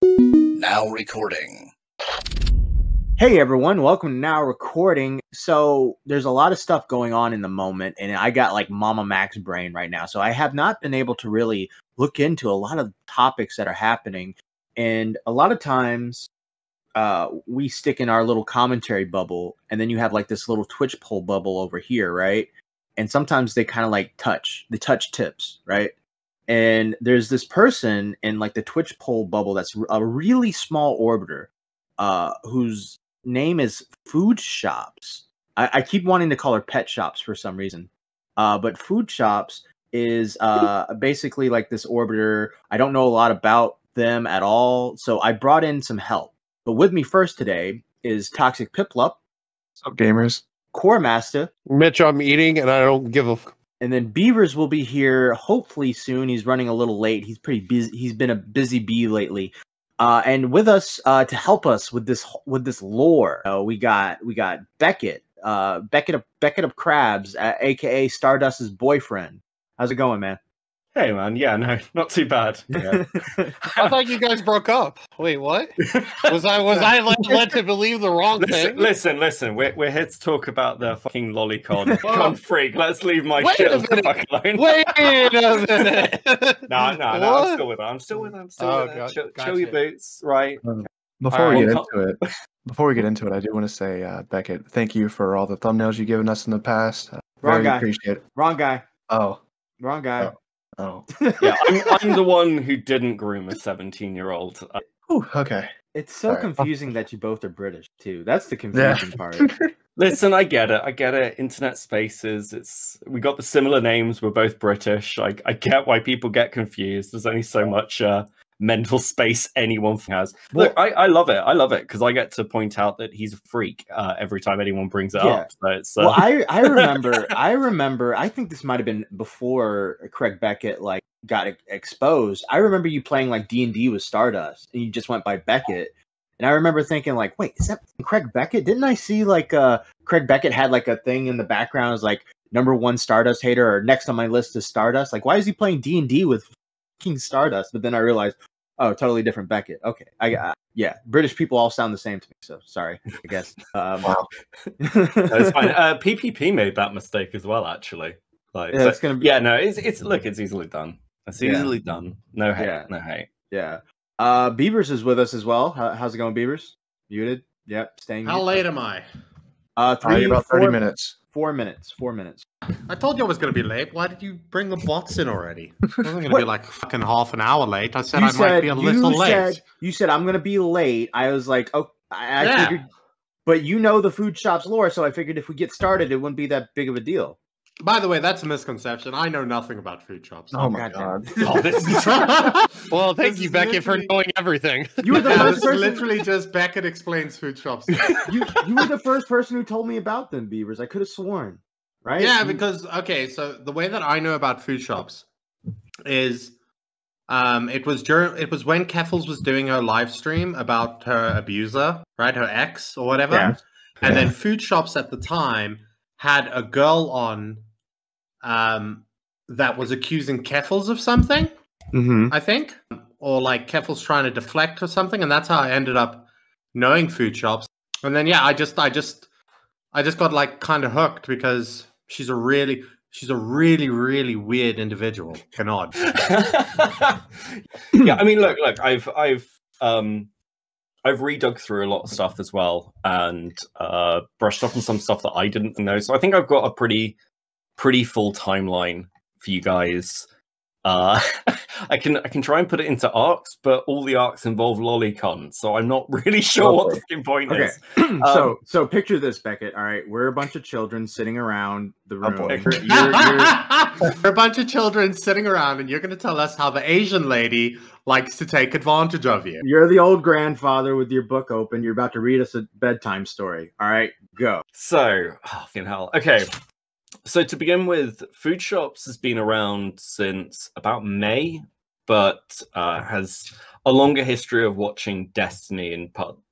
Now recording. Hey everyone, welcome to Now Recording. So there's a lot of stuff going on in the moment, and I got like Mama Mac's brain right now. So I have not been able to really look into a lot of topics that are happening. And a lot of times we stick in our little commentary bubble, and then you have like this little Twitchpol bubble over here, right? And sometimes they kind of like touch tips, right? And there's this person in like the Twitchpol bubble that's a really small orbiter, whose name is Food Shops. I keep wanting to call her Pet Shops for some reason. But Food Shops is basically like this orbiter. I don't know a lot about them at all, so I brought in some help. But with me first today is Toxic Piplup. What's up, gamers? Core Master. Mitch, I'm eating and I don't give a And then Beavers will be here hopefully soon. He's running a little late. He's pretty busy. He's been a busy bee lately. And with us to help us with this lore, we got Beckett, BeckettOfCrabs, aka Stardust's boyfriend. How's it going, man? Hey man, yeah, no, not too bad. Yeah. I thought you guys broke up. Wait, what? Was I led to believe the wrong thing? Listen. We're here to talk about the fucking Lolcow. Come freak. Let's leave my shit the fuck alone. Wait a minute. No. I'm still with her. I'm still with her. Chill your boots, right? Before we get into it, I do want to say, Beckett, thank you for all the thumbnails you've given us in the past. Wrong guy. Appreciate it. Wrong guy. Oh, wrong guy. Oh. Yeah, I'm the one who didn't groom a 17-year-old. Okay. It's so confusing that you both are British too. That's the confusing part. Listen, I get it. Internet spaces. We got the similar names. We're both British. I get why people get confused. There's only so much mental space anyone has. Look, I love it. I love it because I get to point out that he's a freak every time anyone brings it up. So it's, well, I remember. I think this might have been before Craig Beckett like got exposed. I remember you playing like D&D with Stardust, and you just went by Beckett. And I remember thinking like, wait, is that Craig Beckett? Didn't I see like Craig Beckett had like a thing in the background as like #1 Stardust hater, or next on my list is Stardust? Like, why is he playing D&D with King Stardust? But then I realized, oh, totally different Beckett. Okay, yeah, British people all sound the same to me, so sorry, I guess. Wow. That's fine. PPP made that mistake as well, actually. Like, yeah, it's gonna be. Yeah, no, it's easily done. It's easily done. No hate, no hate. Yeah. Beavers is with us as well. How's it going, Beavers? Muted. Yep, staying. How late am I? About 30 minutes. 4 minutes. 4 minutes. I told you I was going to be late. Why did you bring the bots in already? I wasn't going to be like fucking half an hour late. I said I might be a little late. You said I'm going to be late. I was like, oh, I figured. But you know the Food Shop's lore, so I figured if we get started, it wouldn't be that big of a deal. By the way, that's a misconception. I know nothing about Food Shops. Oh my god. Well, thank you, Beckett, for knowing everything. You were the first person. Literally just Beckett explains Food Shops. You were the first person who told me about them, Beavers. I could have sworn, right? Yeah, because okay, so the way that I know about Food Shops is, it was when Keffels was doing her live stream about her abuser, right, her ex or whatever, and then Food Shops at the time had a girl on that was accusing Keffels of something, I think, or like Keffels trying to deflect or something, and that's how I ended up knowing Food Shops. And then I just got like kind of hooked because she's a really weird individual. Cannot. Yeah, I mean, look, I've redug through a lot of stuff as well, and brushed up on some stuff that I didn't know. So I think I've got a pretty full timeline for you guys. I can try and put it into arcs, but all the arcs involve Lolcow, so I'm not really sure what the fucking point is. So picture this, Beckett. All right, we're a bunch of children sitting around the room. We're a bunch of children sitting around, and you're going to tell us how the Asian lady likes to take advantage of you. You're the old grandfather with your book open. You're about to read us a bedtime story. All right, go. So, fucking hell. Okay. So to begin with, Food Shops has been around since about May, but has a longer history of watching Destiny and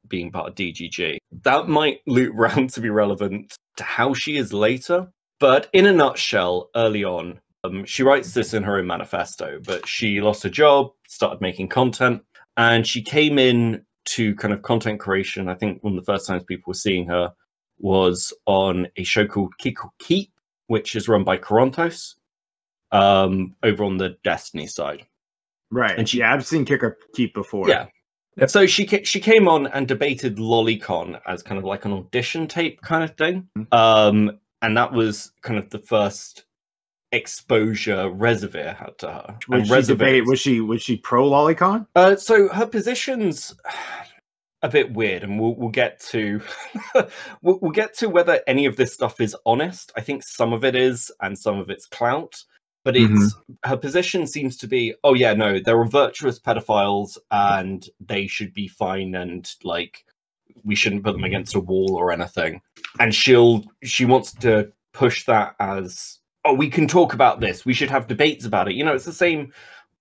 being part of DGG. That might loop round to be relevant to how she is later, but in a nutshell, early on, she writes this in her own manifesto, but she lost her job, started making content, And she came in to kind of content creation. I think one of the first times people were seeing her was on a show called Kick or Keep, which is run by Corontos, over on the Destiny side. Right. And yeah, I've seen Kick or Keep before. Yeah. Yep. So she came on and debated Lolcow as kind of like an audition tape kind of thing. And that was kind of the first exposure Reservoir had to her. Was she pro Lolcow? So her position's a bit weird, and we'll get to we'll get to whether any of this stuff is honest. I think some of it is, and some of it's clout. But it's her position seems to be, oh yeah, no, there are virtuous pedophiles, and they should be fine, and like we shouldn't put them against a wall or anything. And she wants to push that as, oh, we can talk about this. We should have debates about it. You know, it's the same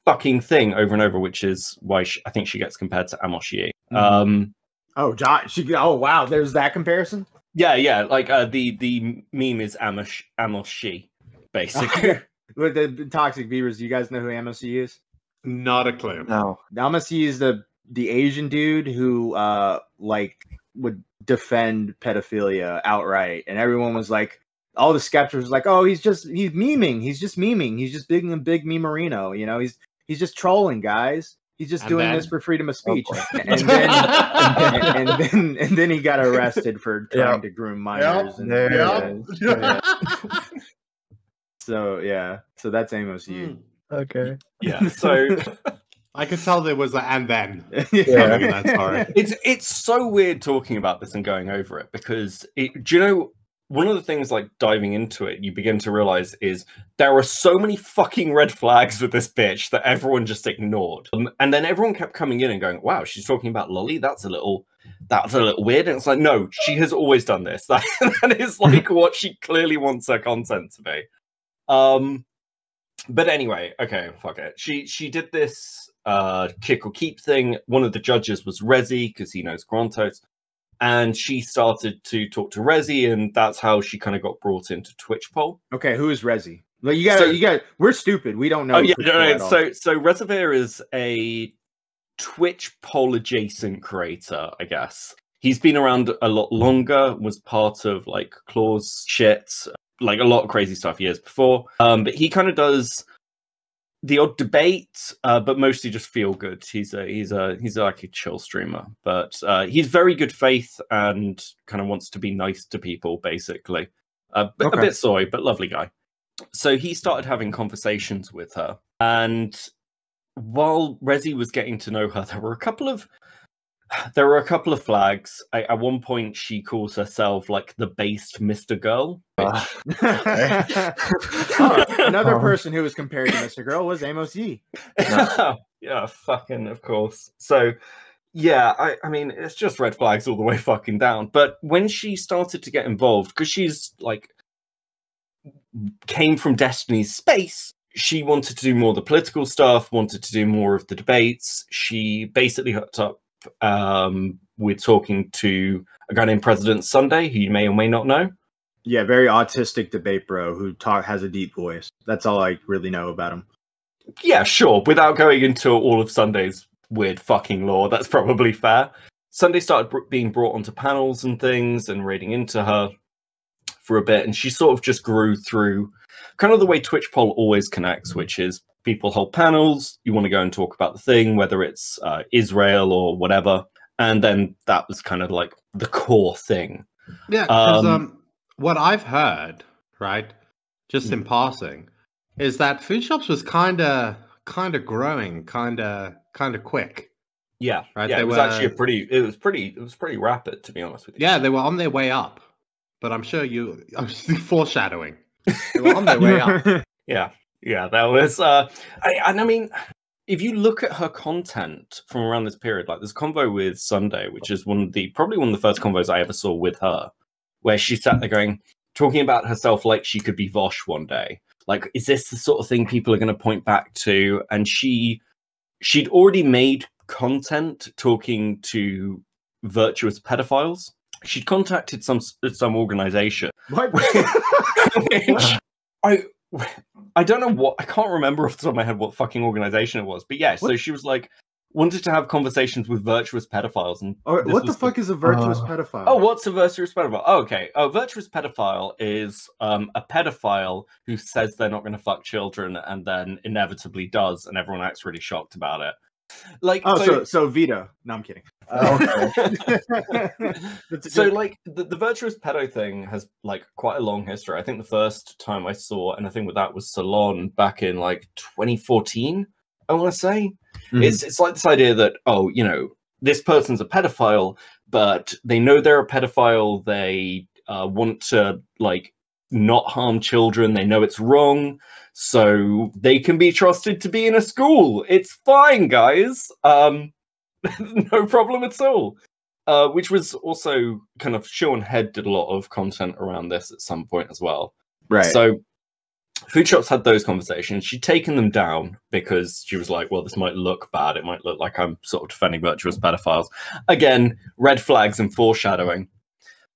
fucking thing over and over, which is why I think she gets compared to Amoshie. Oh wow, there's that comparison. Yeah. Like the meme is Amoshie, basically. With the Toxic Beavers, do you guys know who Amoshie is? Not a clue. No, Amoshie is the Asian dude who like would defend pedophilia outright, and everyone was like, all the skeptics was like, oh, he's memeing, he's just being a big memerino, you know, he's just trolling, guys. He's just doing this for freedom of speech. And then he got arrested for trying to groom minors. So that's Amoshie. Okay. Yeah. So I could tell there was and then. Yeah. It's so weird talking about this and going over it, because do you know, one of the things, like, diving into it, you begin to realize is there are so many fucking red flags with this bitch that everyone just ignored. And then everyone kept coming in and going, wow, she's talking about Lolly? That's a little weird. And it's like, no, she has always done this. That is like what she clearly wants her content to be. But anyway, okay, fuck it. She did this Kick or Keep thing. One of the judges was Rezi, because he knows Grantos. And she started to talk to Rezi, and that's how she kind of got brought into Twitchpol. Okay, who is Rezi? Well, you got. We're stupid. We don't know. Oh yeah, no. So Reservoir is a Twitchpol adjacent creator, I guess. He's been around a lot longer. Was part of like Claw's shit, like a lot of crazy stuff years before. But he kind of does the odd debate, but mostly just feel good. He's like a chill streamer, but he's very good faith and kind of wants to be nice to people, basically. A bit soy, but lovely guy. So he started having conversations with her, and while Rezi was getting to know her, there were a couple of flags. At one point, she calls herself like the based Mr. Girl. Another person who was compared to Mr. Girl was Amoshie. Yeah, fucking of course. So yeah, I mean, it's just red flags all the way fucking down. But when she started to get involved, because she's like came from Destiny's space, she wanted to do more of the political stuff, wanted to do more of the debates. She basically hooked up we're talking to a guy named President Sunday, who you may or may not know. Yeah, very autistic debate bro who has a deep voice. That's all I really know about him. Yeah, sure. Without going into all of Sunday's weird fucking lore, that's probably fair. Sunday started being brought onto panels and things and raiding into her for a bit, and she sort of just grew through kind of the way Twitchpol always connects, which is people hold panels, you want to go and talk about the thing, whether it's Israel or whatever, and then that was kind of like the core thing. Yeah, because what I've heard, right, just in passing, is that Food Shops was kind of growing, kind of quick. Yeah, right. Yeah, it was actually it was pretty rapid, to be honest with you. Yeah, they were on their way up, but I'm sure I'm foreshadowing. They were on their way up. Yeah, that was. I mean, if you look at her content from around this period, like this convo with Sunday, which is probably one of the first convos I ever saw with her, where she sat there talking about herself like she could be Vosh one day. Like, is this the sort of thing people are going to point back to? And she'd already made content talking to virtuous pedophiles. She'd contacted some organization. What? I don't know I can't remember off the top of my head what fucking organization it was, but yeah, so she was like, wanted to have conversations with virtuous pedophiles. And what the fuck is a virtuous pedophile? Oh, what's a virtuous pedophile? Oh, okay. A virtuous pedophile is a pedophile who says they're not going to fuck children and then inevitably does, and everyone acts really shocked about it. Like, so Vito. No, I'm kidding. So like the virtuous pedo thing has like quite a long history. I think the first time I saw anything with that was Salon back in like 2014. I want to say it's like this idea that, oh, you know, this person's a pedophile, but they know they're a pedophile. They want to like not harm children. They know it's wrong, so they can be trusted to be in a school. It's fine, guys. No problem at all. Which was also kind of Sean Head did a lot of content around this at some point as well. Right. So Food Shops had those conversations. She'd taken them down because she was like, well, this might look bad. It might look like I'm sort of defending virtuous pedophiles. Again, red flags and foreshadowing.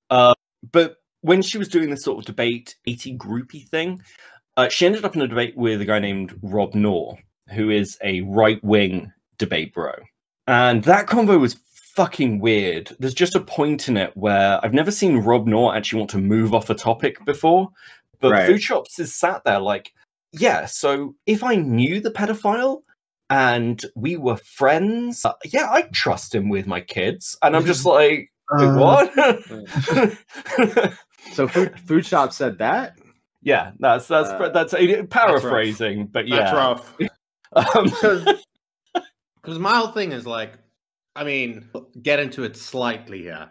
But when she was doing this sort of debate, 80 groupie thing, she ended up in a debate with a guy named Rob Knorr, who is a right-wing debate bro. And that convo was fucking weird. There's just a point in it where I've never seen Rob Knorr actually want to move off a topic before. But Food Shops is sat there like, yeah, so if I knew the pedophile and we were friends, yeah, I'd trust him with my kids. And I'm just like, wait, what? So Food Shop said that? Yeah, that's paraphrasing, but yeah. That's rough. Because my whole thing is like, I mean, get into it slightly here,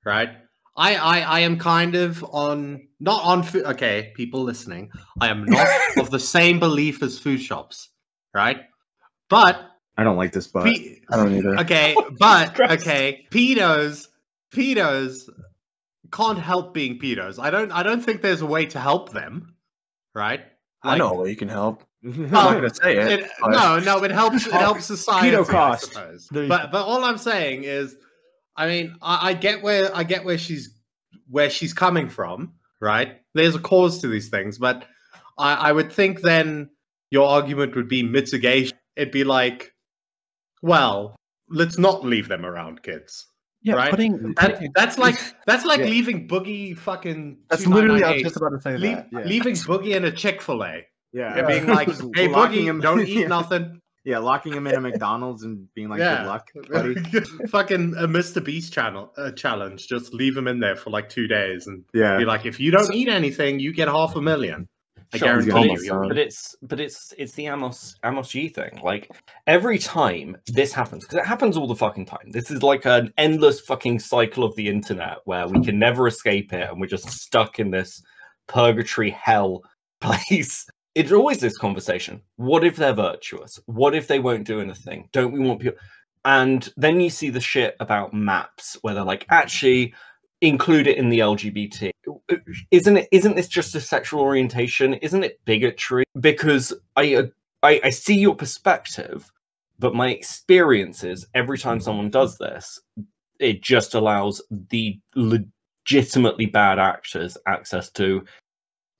right? I am kind of okay, people listening, I am not of the same belief as Food Shops, right? But I don't like this, but I don't either. Okay, but okay, pedos can't help being pedos. I don't think there's a way to help them, right? Like, I know a way you can help. I'm not gonna say it. No, it helps society. Pedo cost. I suppose. But all I'm saying is, I mean, I get where she's coming from, right? There's a cause to these things, but I would think then your argument would be mitigation. It'd be like, well, let's not leave them around kids. Yeah, right? That's like leaving Boogie fucking. That's literally I was just about to say that. Yeah. Leaving Boogie in a Chick-fil-A. Yeah, being like, hey, Boogie, don't eat nothing. Yeah, locking him in a McDonald's and being like, good luck, buddy. Fucking a Mr. Beast challenge. Just leave him in there for like 2 days and be like, if you don't eat anything, you get $500,000. I guarantee you. But it's the Amos G thing. Like every time this happens, because it happens all the fucking time. This is like an endless fucking cycle of the internet where we can never escape it, and we're just stuck in this purgatory hell place. It's always this conversation. What if they're virtuous? What if they won't do anything? Don't we want people? And then you see the shit about maps where they're like, actually, include it in the LGBT. Isn't this just a sexual orientation? Isn't it bigotry? Because I see your perspective, but my experience is every time someone does this, it just allows the legitimately bad actors access to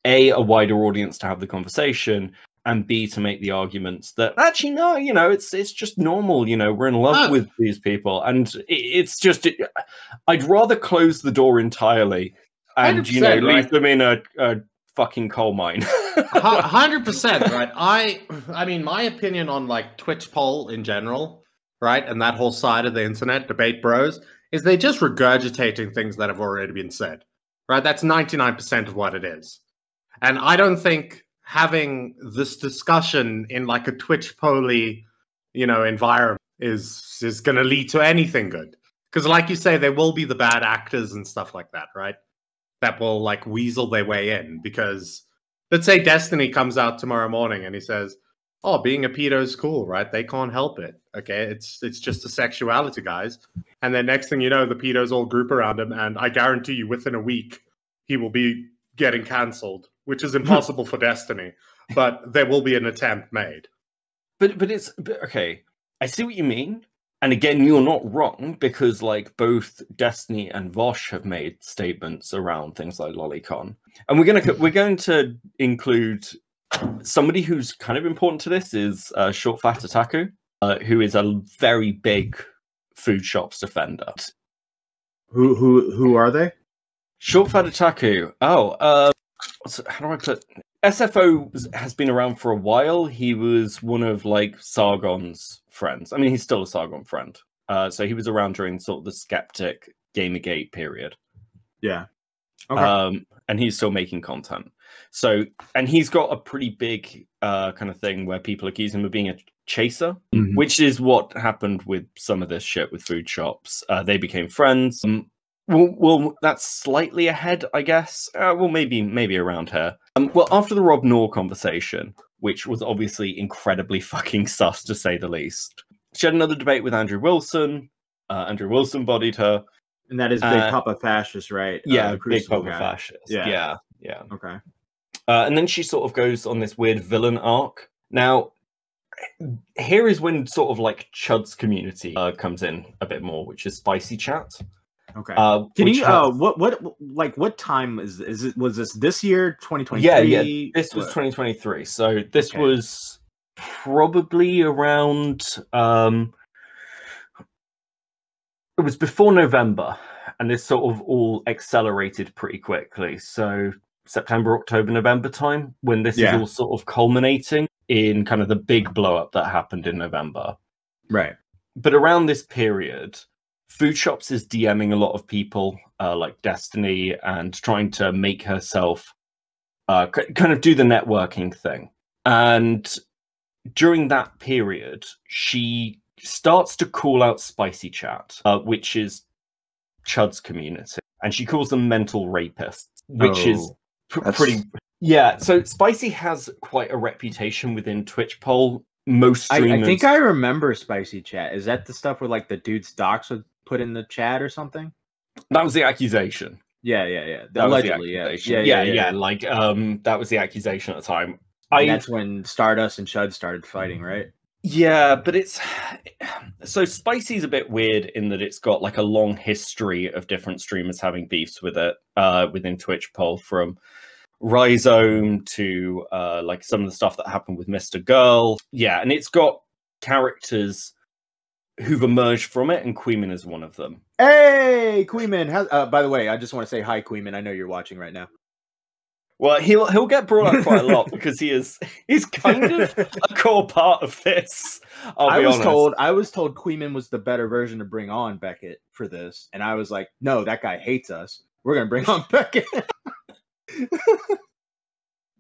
A, wider audience to have the conversation, and B, to make the arguments that actually, no, you know, it's just normal, you know, we're in love with these people. And it's just, I'd rather close the door entirely and, you know, leave them in a fucking coal mine. 100%, right? I mean, my opinion on like Twitchpol in general, right? And that whole side of the internet, debate bros, is they're just regurgitating things that have already been said, right? That's 99% of what it is. And I don't think having this discussion in like a Twitch-poly, you know, environment is going to lead to anything good. Because like you say, there will be the bad actors and stuff like that, right? That will like weasel their way in. Because let's say Destiny comes out tomorrow morning and he says, oh, being a pedo is cool, right? They can't help it. Okay, it's just a sexuality, guys. And then next thing you know, the pedos all group around him. And I guarantee you within a week, he will be getting cancelled, which is impossible for Destiny, but there will be an attempt made. But okay, I see what you mean, and again, you're not wrong, because like both Destiny and Vosh have made statements around things like Lolicon, and we're going to include somebody who's kind of important to this is Short Fat Otaku. who is a very big food shops defender. Who are they? Short Fat Otaku. Oh, how do I put? SFO has been around for a while. He was one of like Sargon's friends. I mean, he's still a Sargon friend. So he was around during sort of the Skeptic Gamergate period. Yeah. Okay. And he's still making content. So, and he's got a pretty big kind of thing where people accuse him of being a chaser, which is what happened with some of this shit with food shops. They became friends. Well, that's slightly ahead, I guess. Well, maybe around here. Well, after the Rob Knorr conversation, which was obviously incredibly fucking sus, to say the least, she had another debate with Andrew Wilson. Andrew Wilson bodied her. And that is Big Papa Fascist, right? Yeah, Big Papa Fascist. Yeah. Okay. And then she sort of goes on this weird villain arc. Now, here is when sort of like Chud's community comes in a bit more, which is Spicy Chat. Okay. Can you what time is it? Was this year, 2023? Yeah. This was 2023. So this was probably around. It was before November, and this sort of all accelerated pretty quickly. So September, October, November time, when this is all sort of culminating in kind of the big blow up that happened in November. Right. But around this period, Food Shops is DMing a lot of people like Destiny and trying to make herself kind of do the networking thing. And during that period, she starts to call out Spicy Chat, which is Chud's community. And she calls them mental rapists, which is pretty... Yeah, so Spicy has quite a reputation within Twitchpol. Most streamers... I think I remember Spicy Chat. Is that the stuff where like the dude's docs would put in the chat or something? That was the accusation. Yeah. Allegedly, yeah. Like, that was the accusation at the time. That's when Stardust and Chud started fighting, right? Yeah, but it's... So Spicy's a bit weird in that it's got like a long history of different streamers having beefs with it within Twitchpol, from Rhizome to like some of the stuff that happened with Mr. Girl. Yeah, and it's got characters who've emerged from it, and Queeman is one of them. Hey, Queeman! By the way, I just want to say hi, Queeman. I know you're watching right now. Well, he'll get brought up quite a lot because he's kind of a core part of this. I was told Queeman was the better version to bring on Beckett for this, and I was like, no, that guy hates us. We're gonna bring on Beckett.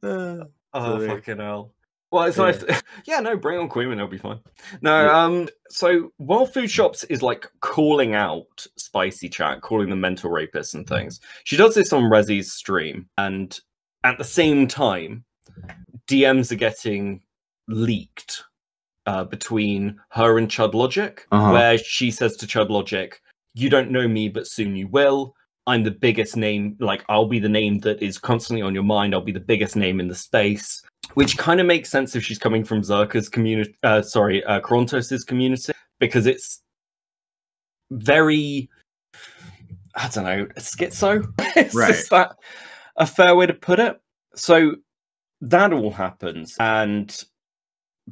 Fucking hell. Well, it's nice. Yeah, no, bring on Queeman, it'll be fine. No, so while Food Shops is like calling out Spicy Chat, calling them mental rapists and things, she does this on Rezzy's stream, and at the same time, DMs are getting leaked between her and Chud Logic, where she says to Chud Logic, "You don't know me, but soon you will. I'm the biggest name, like, I'll be the name that is constantly on your mind. I'll be the biggest name in the space," which kind of makes sense if she's coming from Zerka's community, Krontos' community, because it's very, I don't know, schizo. Is that a fair way to put it? So that all happens, and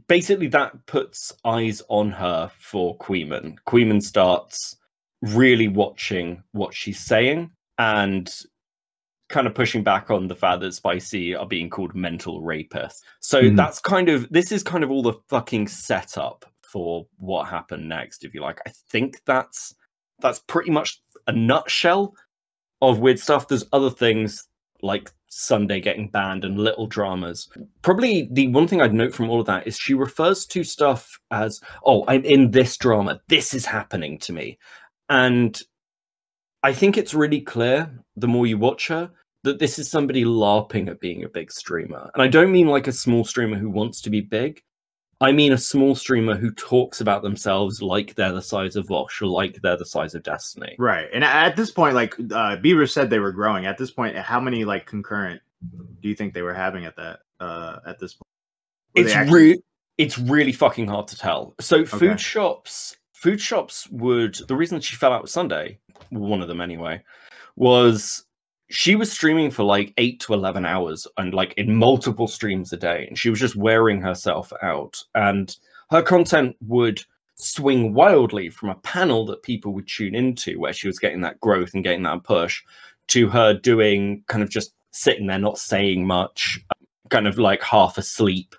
basically that puts eyes on her for Queeman. Queeman starts really watching what she's saying and kind of pushing back on the fact that Spicy are being called mental rapists. So that's this is kind of all the fucking setup for what happened next, if you like. I think that's pretty much a nutshell of weird stuff. There's other things like Sunday getting banned and little dramas. Probably the one thing I'd note from all of that is she refers to stuff as, "Oh, I'm in this drama. This is happening to me." And I think it's really clear, the more you watch her, that this is somebody LARPing at being a big streamer. And I don't mean like a small streamer who wants to be big. I mean a small streamer who talks about themselves like they're the size of Vosh or like they're the size of Destiny. Right. And at this point, like Beaver said, they were growing. At this point, how many like concurrent do you think they were having at this point? It's really fucking hard to tell. So Food Shops would, the reason she fell out with Sunday, one of them anyway, was she was streaming for like 8 to 11 hours and like in multiple streams a day, and she was just wearing herself out. And her content would swing wildly from a panel that people would tune into where she was getting that growth and getting that push to her doing kind of just sitting there not saying much, kind of like half asleep.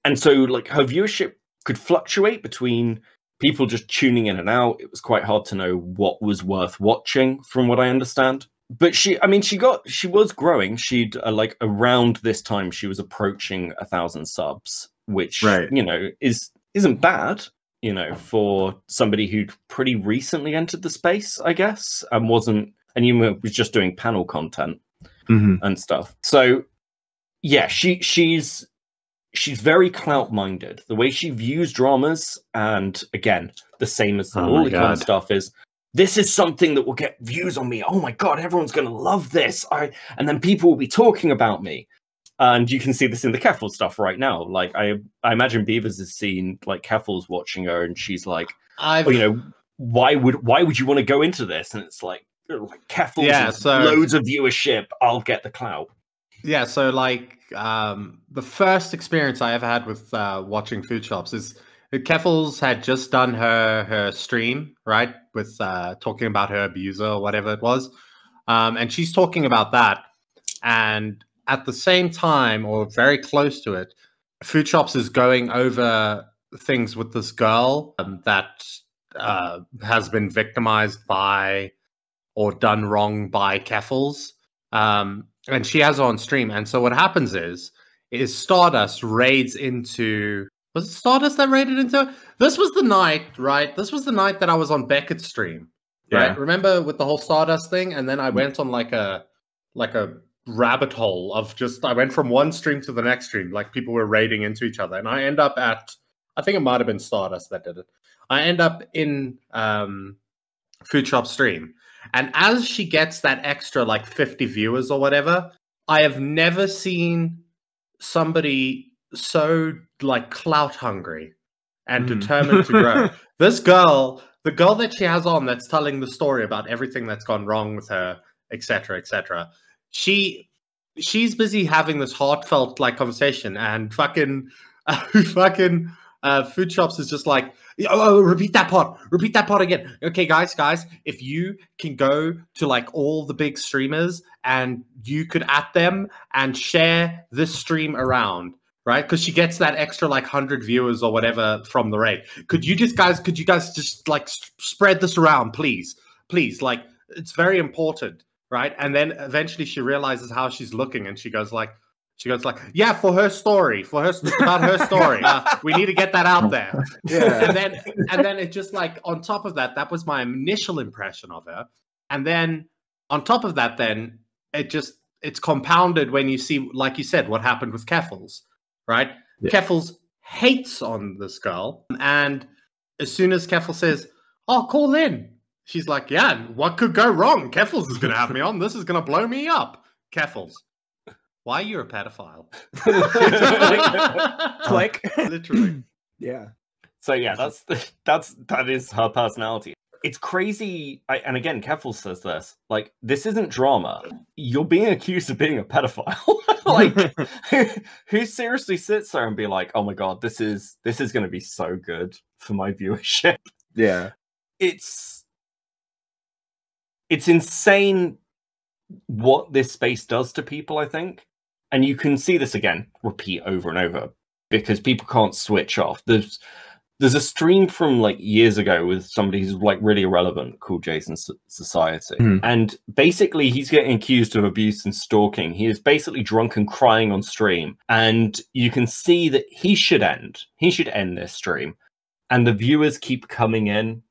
And so like her viewership could fluctuate between people just tuning in and out. It was quite hard to know what was worth watching from what I understand. But she was growing. She'd like around this time she was approaching 1,000 subs, which you know isn't bad, you know, for somebody who'd pretty recently entered the space, I guess, and was just doing panel content and stuff. So yeah, she's very clout minded. The way she views dramas, and again, the same as the Lolcow stuff is, this is something that will get views on me. Oh my god, everyone's going to love this. And then people will be talking about me. And you can see this in the Keffel stuff right now. Like I imagine Beavers has seen like Keffel's watching her, and she's like, you know, why would you want to go into this? And it's like Keffel's loads of viewership. I'll get the clout. Yeah, so like the first experience I ever had with watching food shops is Keffel's had just done her stream, right, with talking about her abuser or whatever it was, and she's talking about that, and at the same time, or very close to it, Food Shops is going over things with this girl that has been victimized by or done wrong by Keffel's. And she has her on stream. And so what happens is Stardust raids into... Was it Stardust that raided into? This was the night, right? This was the night that I was on Beckett's stream, right? Yeah. Remember with the whole Stardust thing? And then I went on like a rabbit hole of just... I went from one stream to the next stream. Like people were raiding into each other. And I end up at... I think it might have been Stardust that did it. I end up in Food Shop stream. And as she gets that extra like 50 viewers or whatever, I have never seen somebody so like clout hungry and determined to grow. This girl, the girl that she has on that's telling the story about everything that's gone wrong with her, etc., etc. She's busy having this heartfelt like conversation, and fucking Food Shops is just like, oh, repeat that part again. Okay, guys, if you can go to like all the big streamers and you could at them and share this stream around, right? Because she gets that extra like 100 viewers or whatever from the raid. Could you guys just like spread this around, please? Like, it's very important, right? And then eventually she realizes how she's looking, and she goes like, yeah, for her story, about her story. We need to get that out there. Yeah. And then it just like, on top of that, that was my initial impression of her. And then on top of that, then it's compounded when you see, like you said, what happened with Keffel's, right? Yeah. Keffel's hates on this girl. And as soon as Keffel says, oh, call in, she's like, yeah, what could go wrong? Keffel's is going to have me on. This is going to blow me up. Keffel's. Why are you a pedophile? Click. Literally. Yeah. So yeah, that is her personality. It's crazy. And again, Keffel says this, like, this isn't drama. You're being accused of being a pedophile. Like, who seriously sits there and be like, oh my god, this is going to be so good for my viewership. Yeah. It's insane what this space does to people, I think. And you can see this again repeat over and over because people can't switch off. There's a stream from like years ago with somebody who's like really irrelevant called Jason Society. And basically he's getting accused of abuse and stalking. He is basically drunk and crying on stream. And you can see that he should end this stream. And the viewers keep coming in.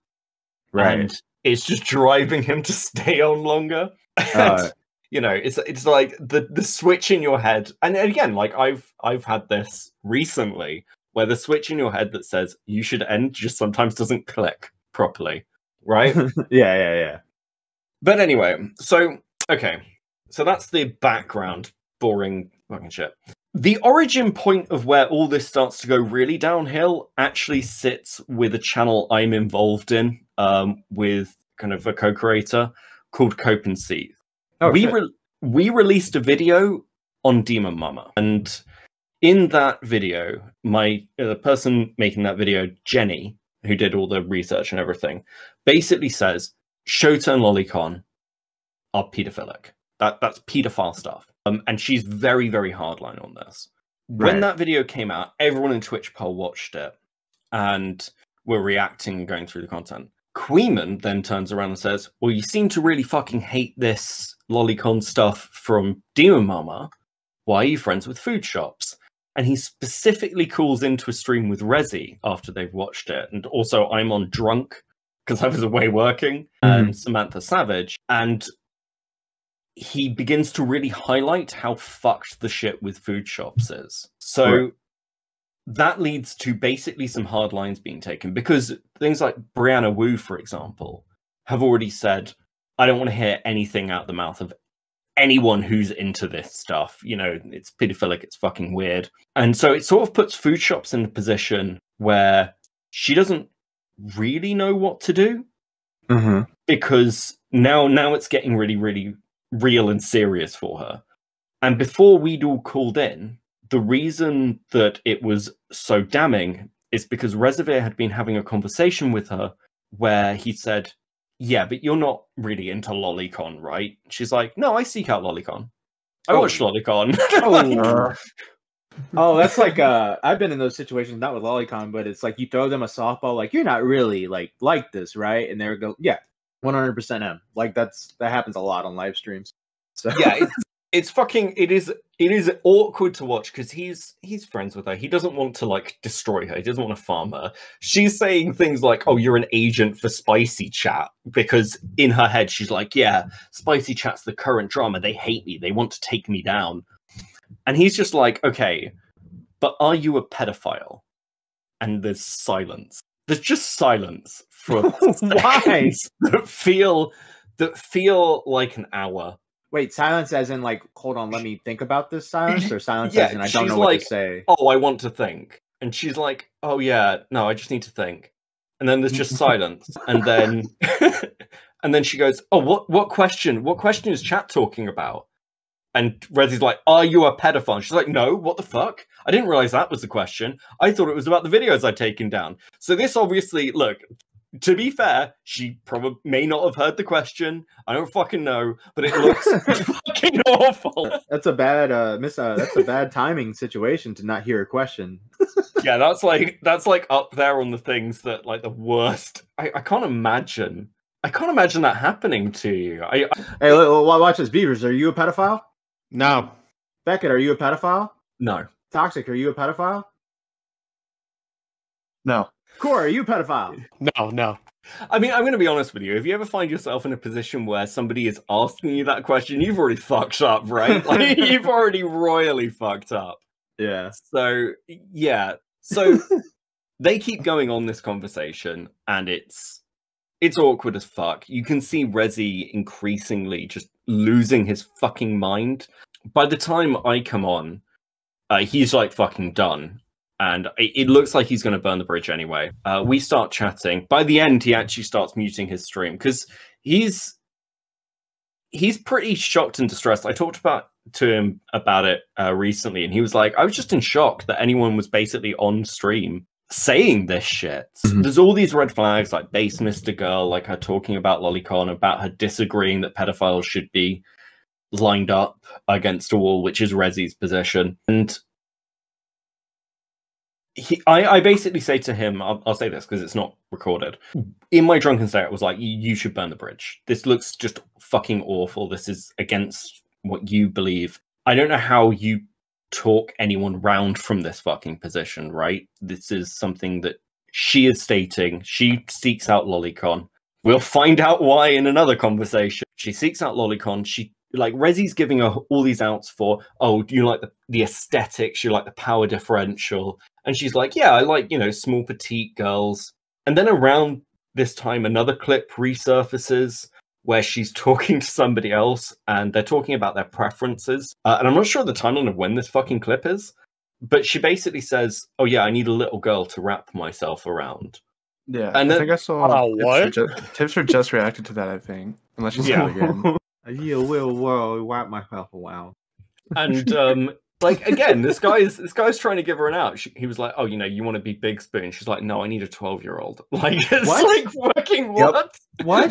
Right. And it's just driving him to stay on longer. You know, it's like the switch in your head, and again, like I've had this recently, where the switch in your head that says you should end just sometimes doesn't click properly, right? Yeah. But anyway, so that's the background, boring fucking shit. The origin point of where all this starts to go really downhill actually sits with a channel I'm involved in, with kind of a co-creator called Cope and Seethe. Oh, we released a video on Demon Mama, and in that video, the person making that video, Jenny, who did all the research and everything, basically says Shota and Lolicon are pedophilic. That's pedophile stuff. And she's very, very hardline on this. When that video came out, everyone in Twitchpol watched it and were reacting and going through the content. Queeman then turns around and says, well, you seem to really fucking hate this Lolicon stuff from Demon Mama. Why are you friends with food shops? And he specifically calls into a stream with Rezi after they've watched it. And also I'm on drunk because I was away working, and Samantha Savage. And he begins to really highlight how fucked the shit with food shops is. So that leads to basically some hard lines being taken, because things like Brianna Wu, for example, have already said, I don't want to hear anything out the mouth of anyone who's into this stuff. You know, it's pedophilic, it's fucking weird. And so it sort of puts food shops in a position where she doesn't really know what to do, because now it's getting really, really real and serious for her. And before we'd all called in, the reason that it was so damning is because Reservoir had been having a conversation with her where he said, yeah, but you're not really into Lolicon, right? She's like, no, I seek out Lolicon. I watch Lolicon. Oh, that's like I've been in those situations, not with Lolicon, but it's like you throw them a softball, like you're not really like this, right? And they go, yeah, 100% M. Like that happens a lot on live streams. So yeah, it is awkward to watch because he's friends with her. He doesn't want to like destroy her. He doesn't want to farm her. She's saying things like, "Oh, you're an agent for Spicy Chat," because in her head she's like, "Yeah, Spicy Chat's the current drama. They hate me. They want to take me down." And he's just like, "Okay, but are you a pedophile?" And there's silence. There's just silence for why that feel like an hour. Wait, silence as in like, hold on, let me think about this silence, or silence Yeah, as in I don't know like, what to say? Oh, I want to think. And she's like, oh yeah, no, I just need to think. And then there's just silence. And then and then she goes, oh, what question? What question is chat talking about? And Rezi's like, are you a pedophile? And she's like, no, what the fuck? I didn't realize that was the question. I thought it was about the videos I'd taken down. So this obviously, look, to be fair, she probably may not have heard the question. I don't fucking know, but it looks fucking awful. That's a bad that's a bad timing situation to not hear a question. Yeah, that's like up there on the things that like the worst. I can't imagine that happening to you. Hey, watch this. Beavers, are you a pedophile? No. Beckett, are you a pedophile? No. Toxic, are you a pedophile? No. Core, are you a pedophile? No. I mean, I'm going to be honest with you. If you ever find yourself in a position where somebody is asking you that question, you've already fucked up, right? Like, you've already royally fucked up. Yeah. So, yeah. So, they keep going on this conversation, and it's awkward as fuck. You can see Rezi increasingly just losing his fucking mind. By the time I come on, he's like fucking done. And it looks like he's going to burn the bridge anyway. We start chatting. By the end, he actually starts muting his stream because he's pretty shocked and distressed. I talked to him about it recently, and he was like, I was just in shock that anyone was basically on stream saying this shit. There's all these red flags, like Base Mr. Girl, like her talking about Lolicon, about her disagreeing that pedophiles should be lined up against a wall, which is Rezi's position. And I basically say to him, I'll say this because it's not recorded. In my drunken state, I was like, you should burn the bridge. This looks just fucking awful. This is against what you believe. I don't know how you talk anyone round from this fucking position, right? This is something that she is stating. She seeks out Lolicon. We'll find out why in another conversation. She seeks out Lolicon. She, like, Rezi's giving her all these outs for, oh, do you like the aesthetics? You like the power differential? And she's like, yeah, I like, small petite girls. And then around this time, another clip resurfaces where she's talking to somebody else and they're talking about their preferences. And I'm not sure the timeline of when this fucking clip is, but she basically says, oh yeah, I need a little girl to wrap myself around. Yeah, and I think I saw what? Tipster just reacted to that, I think. Unless you saw it again. I need a little world wrap myself around. And Like again, this guy's trying to give her an out. He was like, "Oh, you want to be Big Spoon?" She's like, "No, I need a 12-year-old." Like it's like fucking what? What?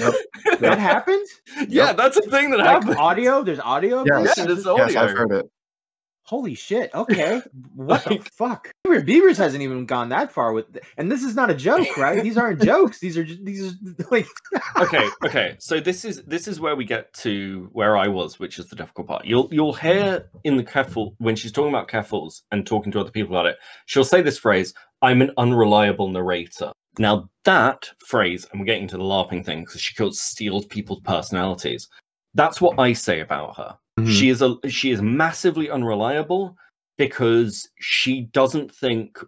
That happened? Yeah, that's a thing that happened. Audio? There's audio. Yes, there's audio. Yes, I've heard it. Holy shit! Okay, what the fuck? Beavers hasn't even gone that far with, and this is not a joke, right? These aren't jokes. These are like. Okay. So this is where we get to where I was, which is the difficult part. You'll hear in the Keffel when she's talking about Keffels and talking to other people about it. She'll say this phrase, "I'm an unreliable narrator." Now that phrase, and we're getting to the LARPing thing because she steals people's personalities. That's what I say about her. Mm-hmm. She is massively unreliable because she doesn't think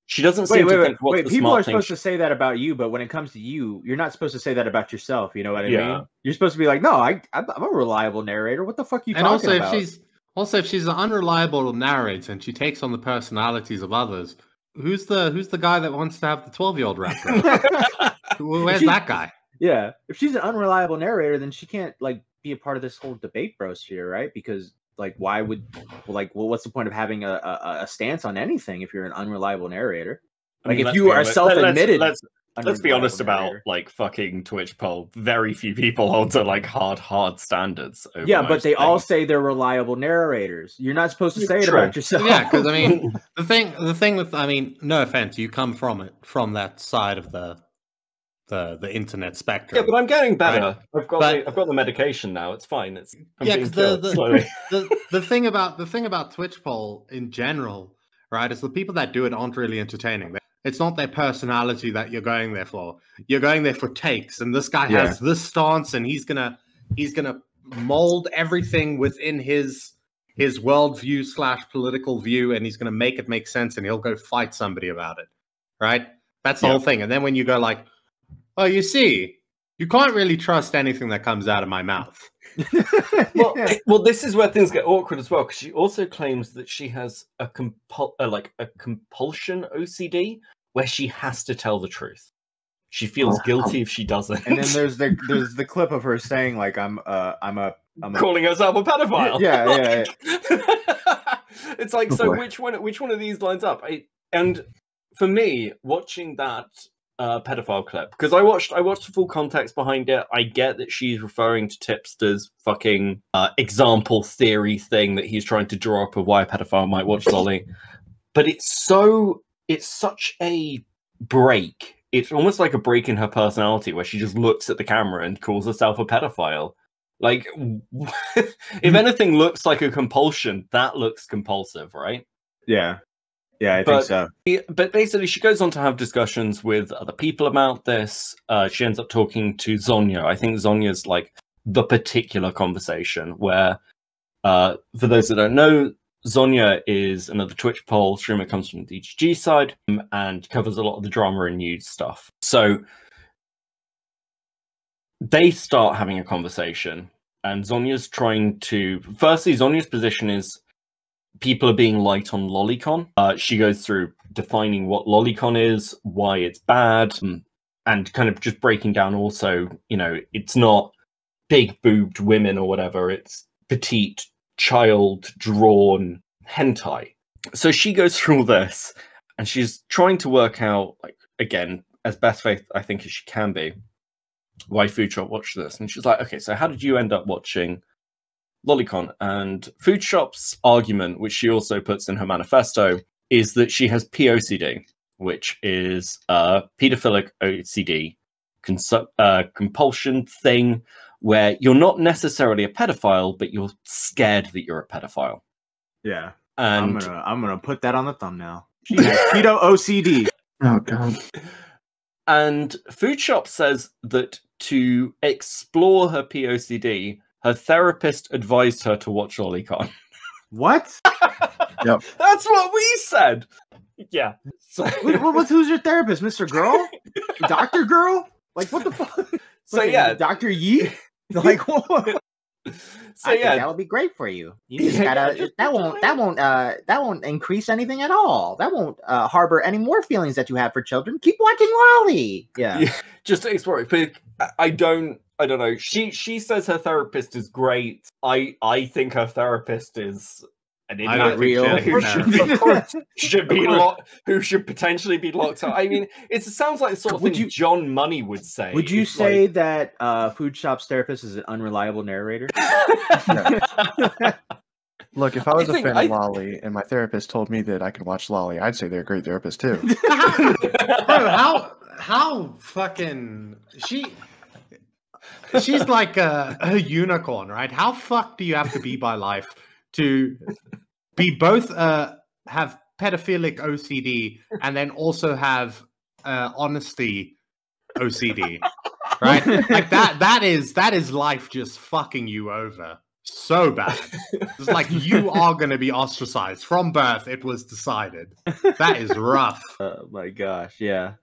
she doesn't seem to think what's the people smart are supposed to say that about you, but when it comes to you, you're not supposed to say that about yourself. You know what I mean? You're supposed to be like, no, I'm a reliable narrator. What the fuck are you talking about? If she's an unreliable narrator and she takes on the personalities of others, who's the guy that wants to have the 12-year-old wrapped up? Where's that guy? Yeah, if she's an unreliable narrator, then she can't be a part of this whole debate brosphere, right? Because why would what's the point of having a stance on anything if you're an unreliable narrator? If you are self-admitted, let's be honest about fucking Twitchpol. Very few people hold to hard standards. Yeah, but they all say they're reliable narrators. You're not supposed to say it about yourself. Yeah, because the thing with no offense, you come from that side of the internet spectrum. Yeah, but I'm getting better. Right? I've got the medication now. It's fine. Because the thing about Twitchpol in general, right, is the people that do it aren't really entertaining. It's not their personality that you're going there for. You're going there for takes, and this guy has this stance, and he's gonna mold everything within his worldview / political view, and he's gonna make it make sense, and he'll go fight somebody about it. Right? That's the whole thing. And then when you go oh, you see, you can't really trust anything that comes out of my mouth. well, this is where things get awkward as well, because she also claims that she has a compulsion OCD, where she has to tell the truth. She feels guilty if she doesn't. And then there's the clip of her saying I'm calling herself a pedophile. Yeah. It's so which one of these lines up? And for me, watching that pedophile clip, because I watched the full context behind it. I get that she's referring to Tipster's fucking example theory thing that he's trying to draw up of why a pedophile might watch Lolly, but it's such a break. It's almost like a break in her personality where she just looks at the camera and calls herself a pedophile. If anything looks like a compulsion, that looks compulsive, right? Yeah. Yeah, I think so. But basically, she goes on to have discussions with other people about this. She ends up talking to Zonya. I think Zonya's the particular conversation where, for those that don't know, Zonya is another Twitchpol streamer, comes from the DGG side, and covers a lot of the drama and news stuff. So they start having a conversation, and Zonya's trying to... Firstly, Zonya's position is people are being light on lolicon. She goes through defining what lolicon is, why it's bad, and kind of just breaking down also, it's not big boobed women or whatever, it's petite, child drawn hentai. So she goes through all this, and she's trying to work out, again, as best faith I think as she can be, why Food Shop watched this. And she's like, okay, so how did you end up watching Lolicon? And Food Shop's argument, which she also puts in her manifesto, is that she has POCD, which is pedophilic OCD compulsion thing, where you're not necessarily a pedophile, but you're scared that you're a pedophile. Yeah, and I'm gonna put that on the thumbnail. She has pedo OCD. Oh god. And Food Shop says that to explore her POCD, her therapist advised her to watch Lolicon. What? Yep. That's what we said. Yeah. So... who's your therapist, Mr. Girl? Dr. Girl? What the fuck? So yeah, Dr. Yee? What? So I think that'll be great for you. You just gotta that won't increase anything at all. That won't harbor any more feelings that you have for children. Keep watching Lolly. Yeah. Just to explore it. But I don't know. She says her therapist is great. I think her therapist is an I don't idiot think who should potentially be locked up. I mean, it sounds like the sort of thing John Money would say. Would you say that Food Shop's therapist is an unreliable narrator? Look, if I was a fan of Lolly and my therapist told me that I could watch Lolly, I'd say they're a great therapist too. Bro, how fucking she's like a unicorn, right? How fucked do you have to be by life to be both have pedophilic OCD and then also have honesty OCD, right? Like that is life just fucking you over so bad. It's like you are going to be ostracized from birth. It was decided. That is rough. Oh my gosh, yeah.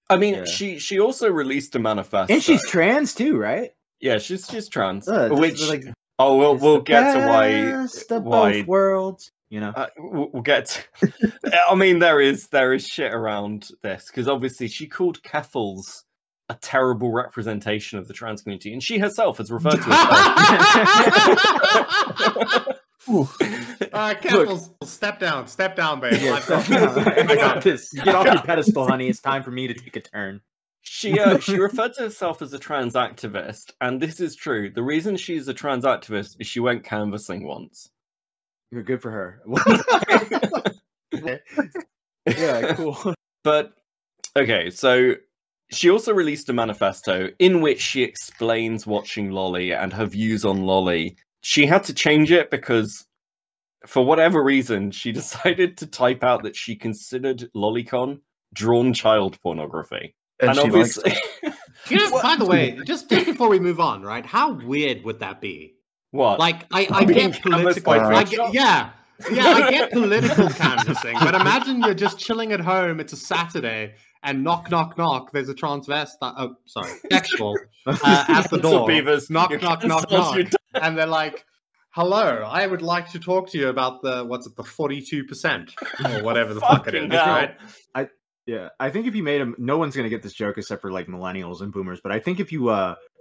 I mean, she also released a manifesto, and she's trans too, right? Yeah, she's trans. Which like, we'll get to why both worlds. You know, we'll get to, I mean, there is shit around this because obviously she called Keffels a terrible representation of the trans community, and she herself has referred to herself. Keffels, step down, babe. Yeah, I got this. Get off your pedestal, honey. It's time for me to take a turn. She referred to herself as a trans activist, and this is true. The reason she's a trans activist is she went canvassing once. You're good for her. Yeah, cool. But okay, so she also released a manifesto in which she explains watching Lolly and her views on Lolly. She had to change it because, for whatever reason, she decided to type out that she considered Lollycon drawn child pornography. And obviously, by the way, just before we move on, right? How weird would that be? What? Like, I get political. I get political canvassing, but imagine you're just chilling at home. It's a Saturday, and knock, knock, knock. There's a transvestite. Sexual at the door. Beavers. Knock, knock, knock, knock. And they're like, "Hello, I would like to talk to you about the 42% or whatever the fuck it is." Right? I think if you made no one's gonna get this joke except for like millennials and boomers. But I think if you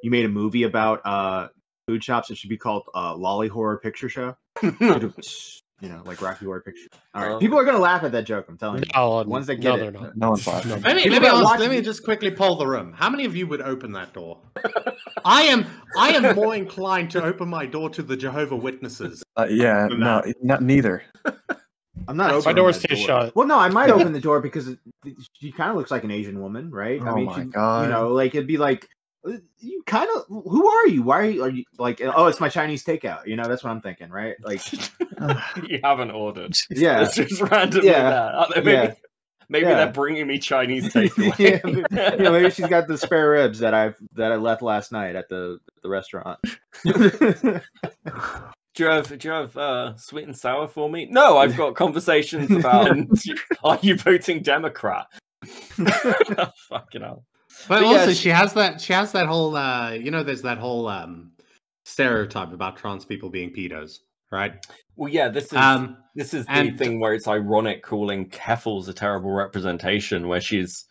made a movie about food shops, it should be called Lolly Horror Picture Show. You know, like Rocky Horror Picture. All right, people are gonna laugh at that joke. I'm telling you. No, ones that get it. Not. No one's laughing. Let me just quickly poll the room. How many of you would open that door? I am more inclined to open my door to the Jehovah Witnesses. Neither. I'm not opening my door's that too door. shut. Well, no, I might open the door because she kind of looks like an Asian woman, right? Oh I mean, my God. You know, like it'd be like, you kind of. Who are you? Why are you like? Oh, it's my Chinese takeout. You know, that's what I'm thinking, right? Like, you haven't ordered. Yeah, it's just randomly there. Maybe they're bringing me Chinese takeaway. Maybe she's got the spare ribs that I left last night at the restaurant. Do you have sweet and sour for me? No, I've got conversations about are you voting Democrat? Fucking hell. But also, she has that whole there's that whole stereotype about trans people being pedos, right? Well, yeah, this is the thing where it's ironic calling Keffels a terrible representation, where she's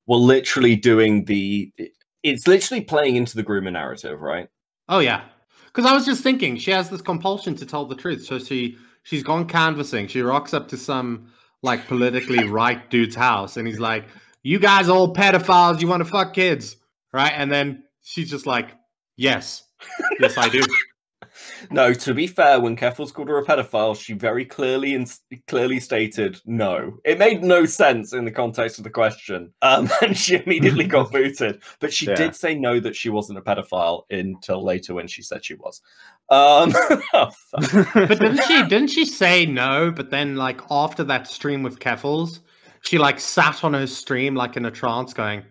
literally doing it's literally playing into the groomer narrative, right? Oh yeah. Because I was just thinking, she has this compulsion to tell the truth. So she's gone canvassing. She rocks up to some like politically right dude's house, and he's like, "You guys are all pedophiles. You want to fuck kids, right?" And then she's just like, "Yes, yes, I do." No, to be fair, when Keffels called her a pedophile, she very clearly stated no. It made no sense in the context of the question, and she immediately got booted. But she did say no, that she wasn't a pedophile until later when she said she was. But didn't she say no? But then, like after that stream with Keffels, she like sat on her stream like in a trance, going,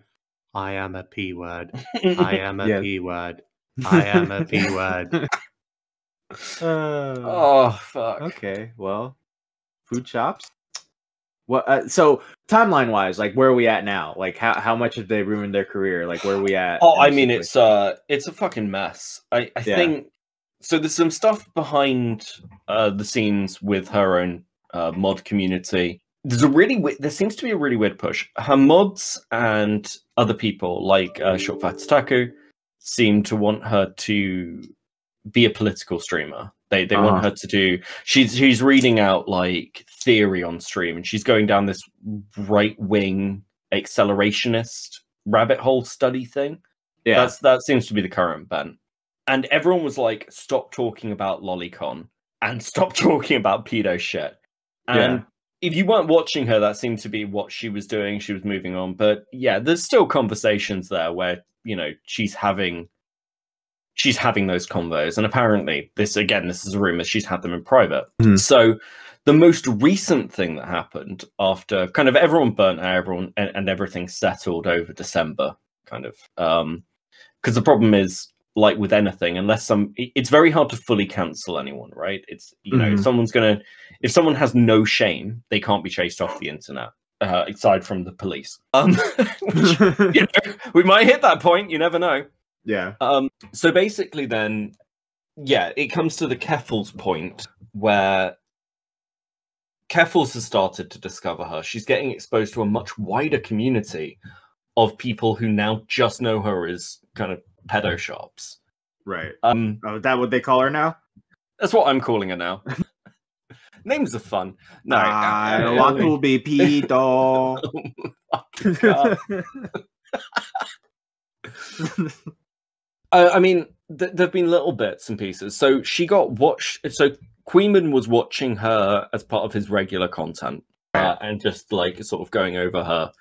"I am a P word. I am a P word. I am a P word." Oh fuck. Okay, well, food shops. What? So timeline wise, like where are we at now? Like how much have they ruined their career? Like where are we at? Oh, I mean, it's a fucking mess. I think so. There's some stuff behind the scenes with her own mod community. There seems to be a really weird push. Her mods and other people like Short Fat Taku seem to want her to be a political streamer. They want her to do. She's reading out like theory on stream, and she's going down this right wing accelerationist rabbit hole study thing. Yeah, that seems to be the current bent. And everyone was like, "Stop talking about lolicon and stop talking about pedo shit." And if you weren't watching her, that seemed to be what she was doing. She was moving on. But yeah, there's still conversations there where, you know, she's having those convos. And apparently this is a rumor, she's had them in private. So the most recent thing that happened after kind of everyone burnt out, and everything settled over December, kind of, because the problem is, like with anything, it's very hard to fully cancel anyone, right? It's, you know, if someone has no shame, they can't be chased off the internet, aside from the police. Which, you know, we might hit that point, you never know. Yeah. So basically then, yeah, it comes to the Keffels point where Keffels has started to discover her. She's getting exposed to a much wider community of people who now just know her as kind of pedo shops. Right. Is that what they call her now? That's what I'm calling her now. Names are fun. No. What will be pedo? I mean, there've been little bits and pieces. So she got watched. So Queenman was watching her as part of his regular content, and just like sort of going over her,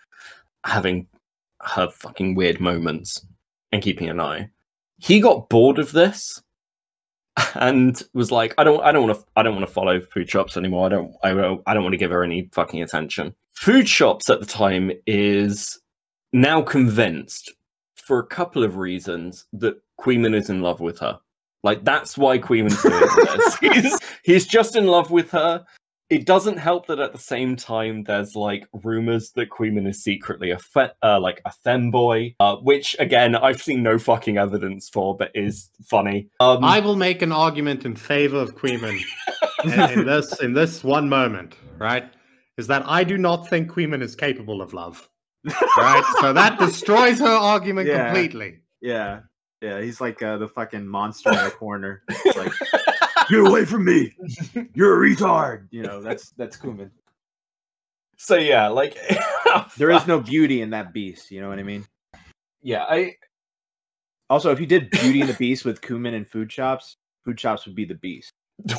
having her fucking weird moments and keeping an eye. He got bored of this and was like, I don't want to follow Food Shops anymore. I don't want to give her any fucking attention. Food Shops at the time is now convinced, for a couple of reasons, that Queenman is in love with her. Like, that's why Queenman's doing this. He's just in love with her. It doesn't help that at the same time there's like rumors that Queenman is secretly a femboy, which again I've seen no fucking evidence for, but is funny. I will make an argument in favor of Queenman in this one moment, right? Is that I do not think Queenman is capable of love, right? So that destroys her argument completely. Yeah, he's like the fucking monster in the corner. It's like, get away from me! You're a retard. You know, that's Kuman. So yeah, like there is no beauty in that beast. You know what I mean? Yeah. Also, if you did Beauty and the Beast with Kuman and Food Shops would be the beast.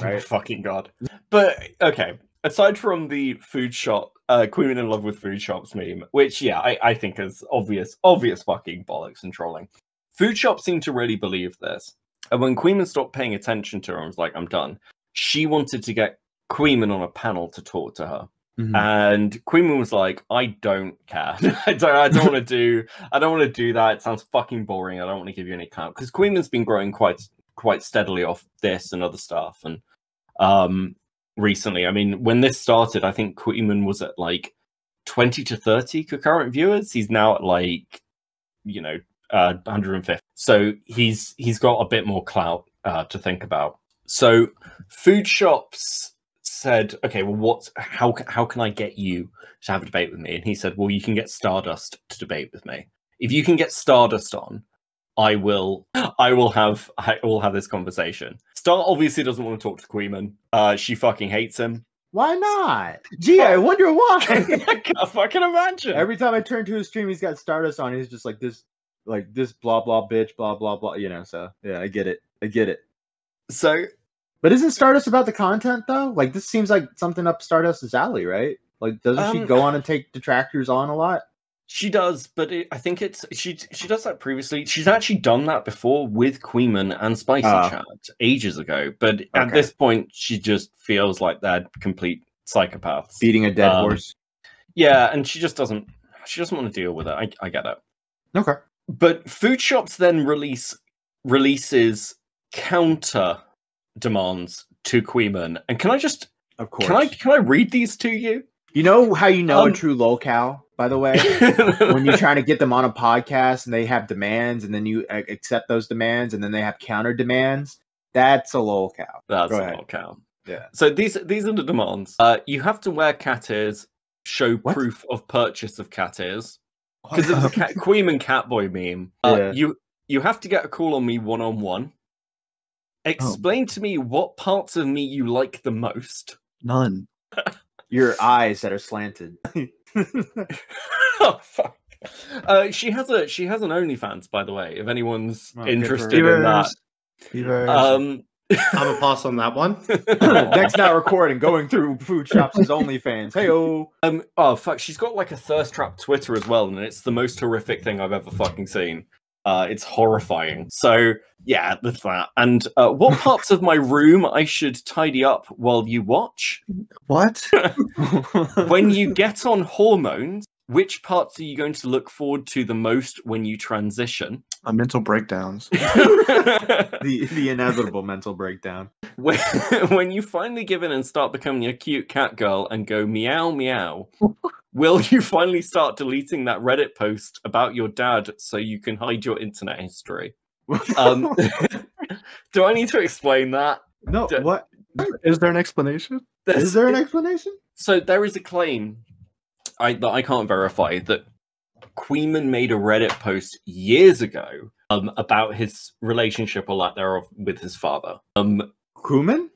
Right? Oh, fucking god. But okay, aside from the food shop, Queenman in love with Food Shops meme, which I think is obvious fucking bollocks and trolling. Food Shops seem to really believe this. And when Queenman stopped paying attention to her and was like, I'm done, she wanted to get Queenman on a panel to talk to her. Mm-hmm. And Queenman was like, I don't care. I don't want to do that. It sounds fucking boring. I don't want to give you any clout. Because Queenman's been growing quite steadily off this and other stuff. And recently, I mean, when this started, I think Queenman was at like 20 to 30 concurrent viewers. He's now at like, 150. So he's got a bit more clout to think about. So Food Shops said, okay, well, how can I get you to have a debate with me? And he said, well, you can get Stardust to debate with me. If you can get Stardust on, I will have this conversation. Star obviously doesn't want to talk to Queenman. She fucking hates him. Why not? Gee, I wonder why. I can't fucking imagine. Every time I turn to his stream, he's got Stardust on. He's just like this blah blah bitch, blah blah blah. So yeah, I get it. So, but isn't Stardust about the content though? Like, this seems like something up Stardust's alley, right? Like, doesn't she go on and take detractors on a lot? She does, but I think she does that previously. She's actually done that before with Queenman and Spicy Chat ages ago. But at this point, she just feels like they're complete psychopaths, beating a dead horse. Yeah, and she doesn't want to deal with it. I get it. Okay. But Food Shops then releases counter demands to Queenman. And can I just, of course, can I read these to you? You know how you know a true Lolcow, by the way? When you're trying to get them on a podcast and they have demands and then you accept those demands and then they have counter demands. That's a Lolcow. That's a Lolcow. Yeah. So these are the demands. You have to wear cat ears, show proof of purchase of cat ears. Because it's a Queenman Catboy meme. You have to get a call on me one-on-one. Explain to me what parts of me you like the most. None. Your eyes that are slanted. Oh fuck. She has an OnlyFans, by the way, if anyone's interested in that. I'm a pass on that one. Next Now Recording, going through Food Shops' OnlyFans. Hey-o. Oh fuck, she's got like a thirst trap Twitter as well, and it's the most horrific thing I've ever fucking seen. It's horrifying. So yeah, that's that. And what parts of my room I should tidy up while you watch? What? When you get on hormones, which parts are you going to look forward to the most when you transition? Mental breakdowns. the inevitable mental breakdown. When you finally give in and start becoming a cute cat girl and go meow meow, will you finally start deleting that Reddit post about your dad so you can hide your internet history? Do I need to explain that? No, what? Is there an explanation? Is there an explanation? So there is a claim that I can't verify that Queeman made a Reddit post years ago about his relationship or lack thereof with his father. Crewman?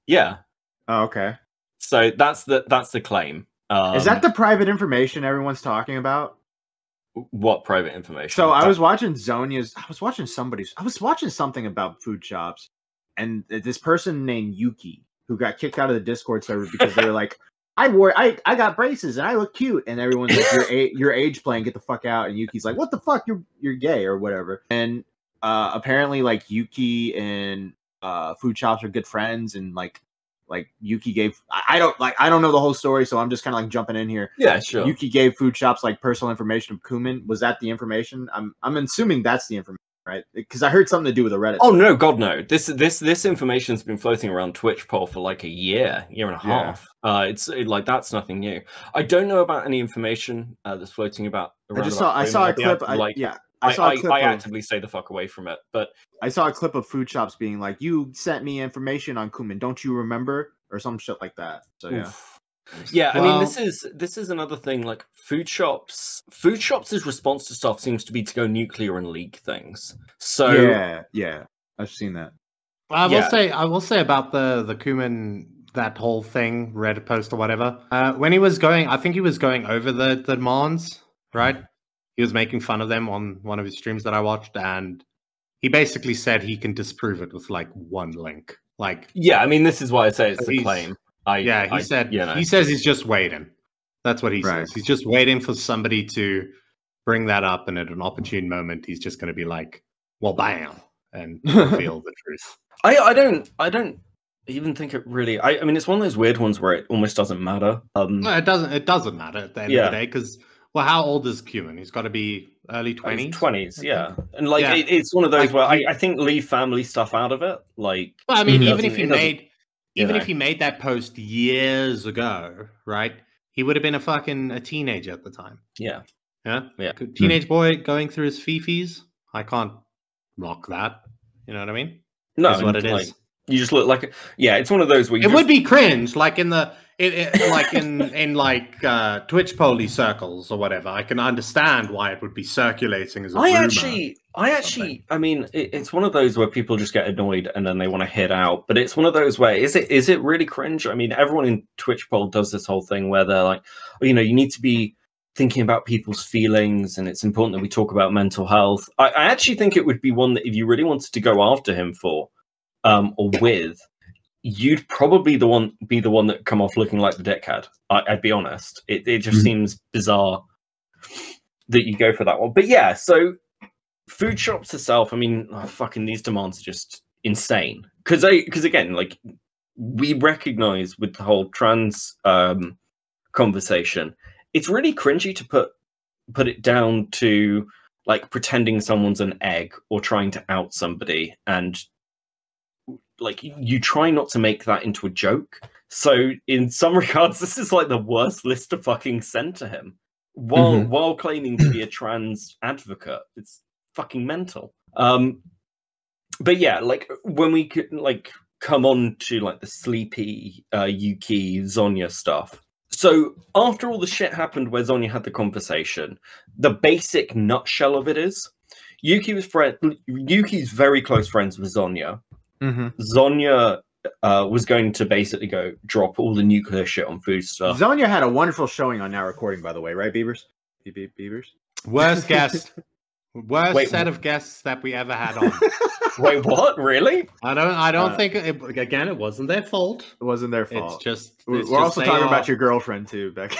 Yeah. Oh, okay. So that's the claim. Is that the private information everyone's talking about? What private information? So I was watching I was watching something about food shops, and this person named Yuki who got kicked out of the Discord server because they were like, I got braces and I look cute, and everyone's like, your age playing, get the fuck out. And Yuki's like, what the fuck, you're gay or whatever. And apparently like Yuki and food shops are good friends, and like Yuki gave I don't know the whole story, so I'm just kind of like jumping in here. Yeah, sure. Yuki gave food shops like personal information of Kuman. Was that the information? I'm assuming that's the information, right? Because I heard something to do with a Reddit. Oh no, God no! This information's been floating around Twitchpol for like a year and a half. It's like that's nothing new. I don't know about any information that's floating about. I saw a clip. I actively stay the fuck away from it. But I saw a clip of food shops being like, "You sent me information on Kuman, don't you remember?" or some shit like that. So yeah. Yeah, I mean, this is another thing. Like food shops' response to stuff seems to be to go nuclear and leak things. So yeah, I've seen that. I will say about the Kuman, that whole thing, Reddit post or whatever. When he was going, I think he was going over the demands, right? He was making fun of them on one of his streams that I watched, and he basically said he can disprove it with like one link. Like, yeah, I mean, this is why I say it's the claim. He says he's just waiting. That's what he says. He's just waiting for somebody to bring that up, and at an opportune moment, he's just going to be like, "Well, bam," and reveal the truth. I don't even think it really. I mean, it's one of those weird ones where it almost doesn't matter. No, it doesn't. It doesn't matter at the end of the day, because how old is Kuman? He's got to be early 20s. 20s, yeah. And like, it's one of those where I think leave family stuff out of it. Like, well, I mean, even if he made that post years ago, right? He would have been a teenager at the time. Yeah. Yeah. Teenage boy going through his fifis. I can't block that. You know what I mean? No, that's what it is. You just look like it's one of those where it would be cringe, like in the Twitchpol circles or whatever. I can understand why it would be circulating as a rumor. I mean, it's one of those where people just get annoyed and then they want to hit out. But it's one of those where is it really cringe? I mean, everyone in Twitchpol does this whole thing where they're like, you need to be thinking about people's feelings, and it's important that we talk about mental health. I actually think it would be one that if you really wanted to go after him for, or with, you'd probably be the one that come off looking like the dickhead. I'd be honest. It just seems bizarre that you go for that one. But yeah, so food shops itself, I mean, fucking these demands are just insane. Because again, like, we recognize with the whole trans conversation, it's really cringy to put it down to like pretending someone's an egg or trying to out somebody, and like you try not to make that into a joke. So in some regards, this is like the worst list to fucking send to him while claiming to be a trans advocate. It's fucking mental. But yeah, like when we could like come on to like the sleepy Yuki Zonya stuff. So after all the shit happened where Zonya had the conversation, the basic nutshell of it is Yuki's very close friends with Zonya. Zonya was going to basically go drop all the nuclear shit on food stuff. Zonya had a wonderful showing on Now Recording, by the way, right, Beavers? Beavers? Worst guest. Worst set of guests that we ever had on. Wait, what? Really? I don't think again, it wasn't their fault. It wasn't their fault. It's just we're also talking about your girlfriend too, Beck.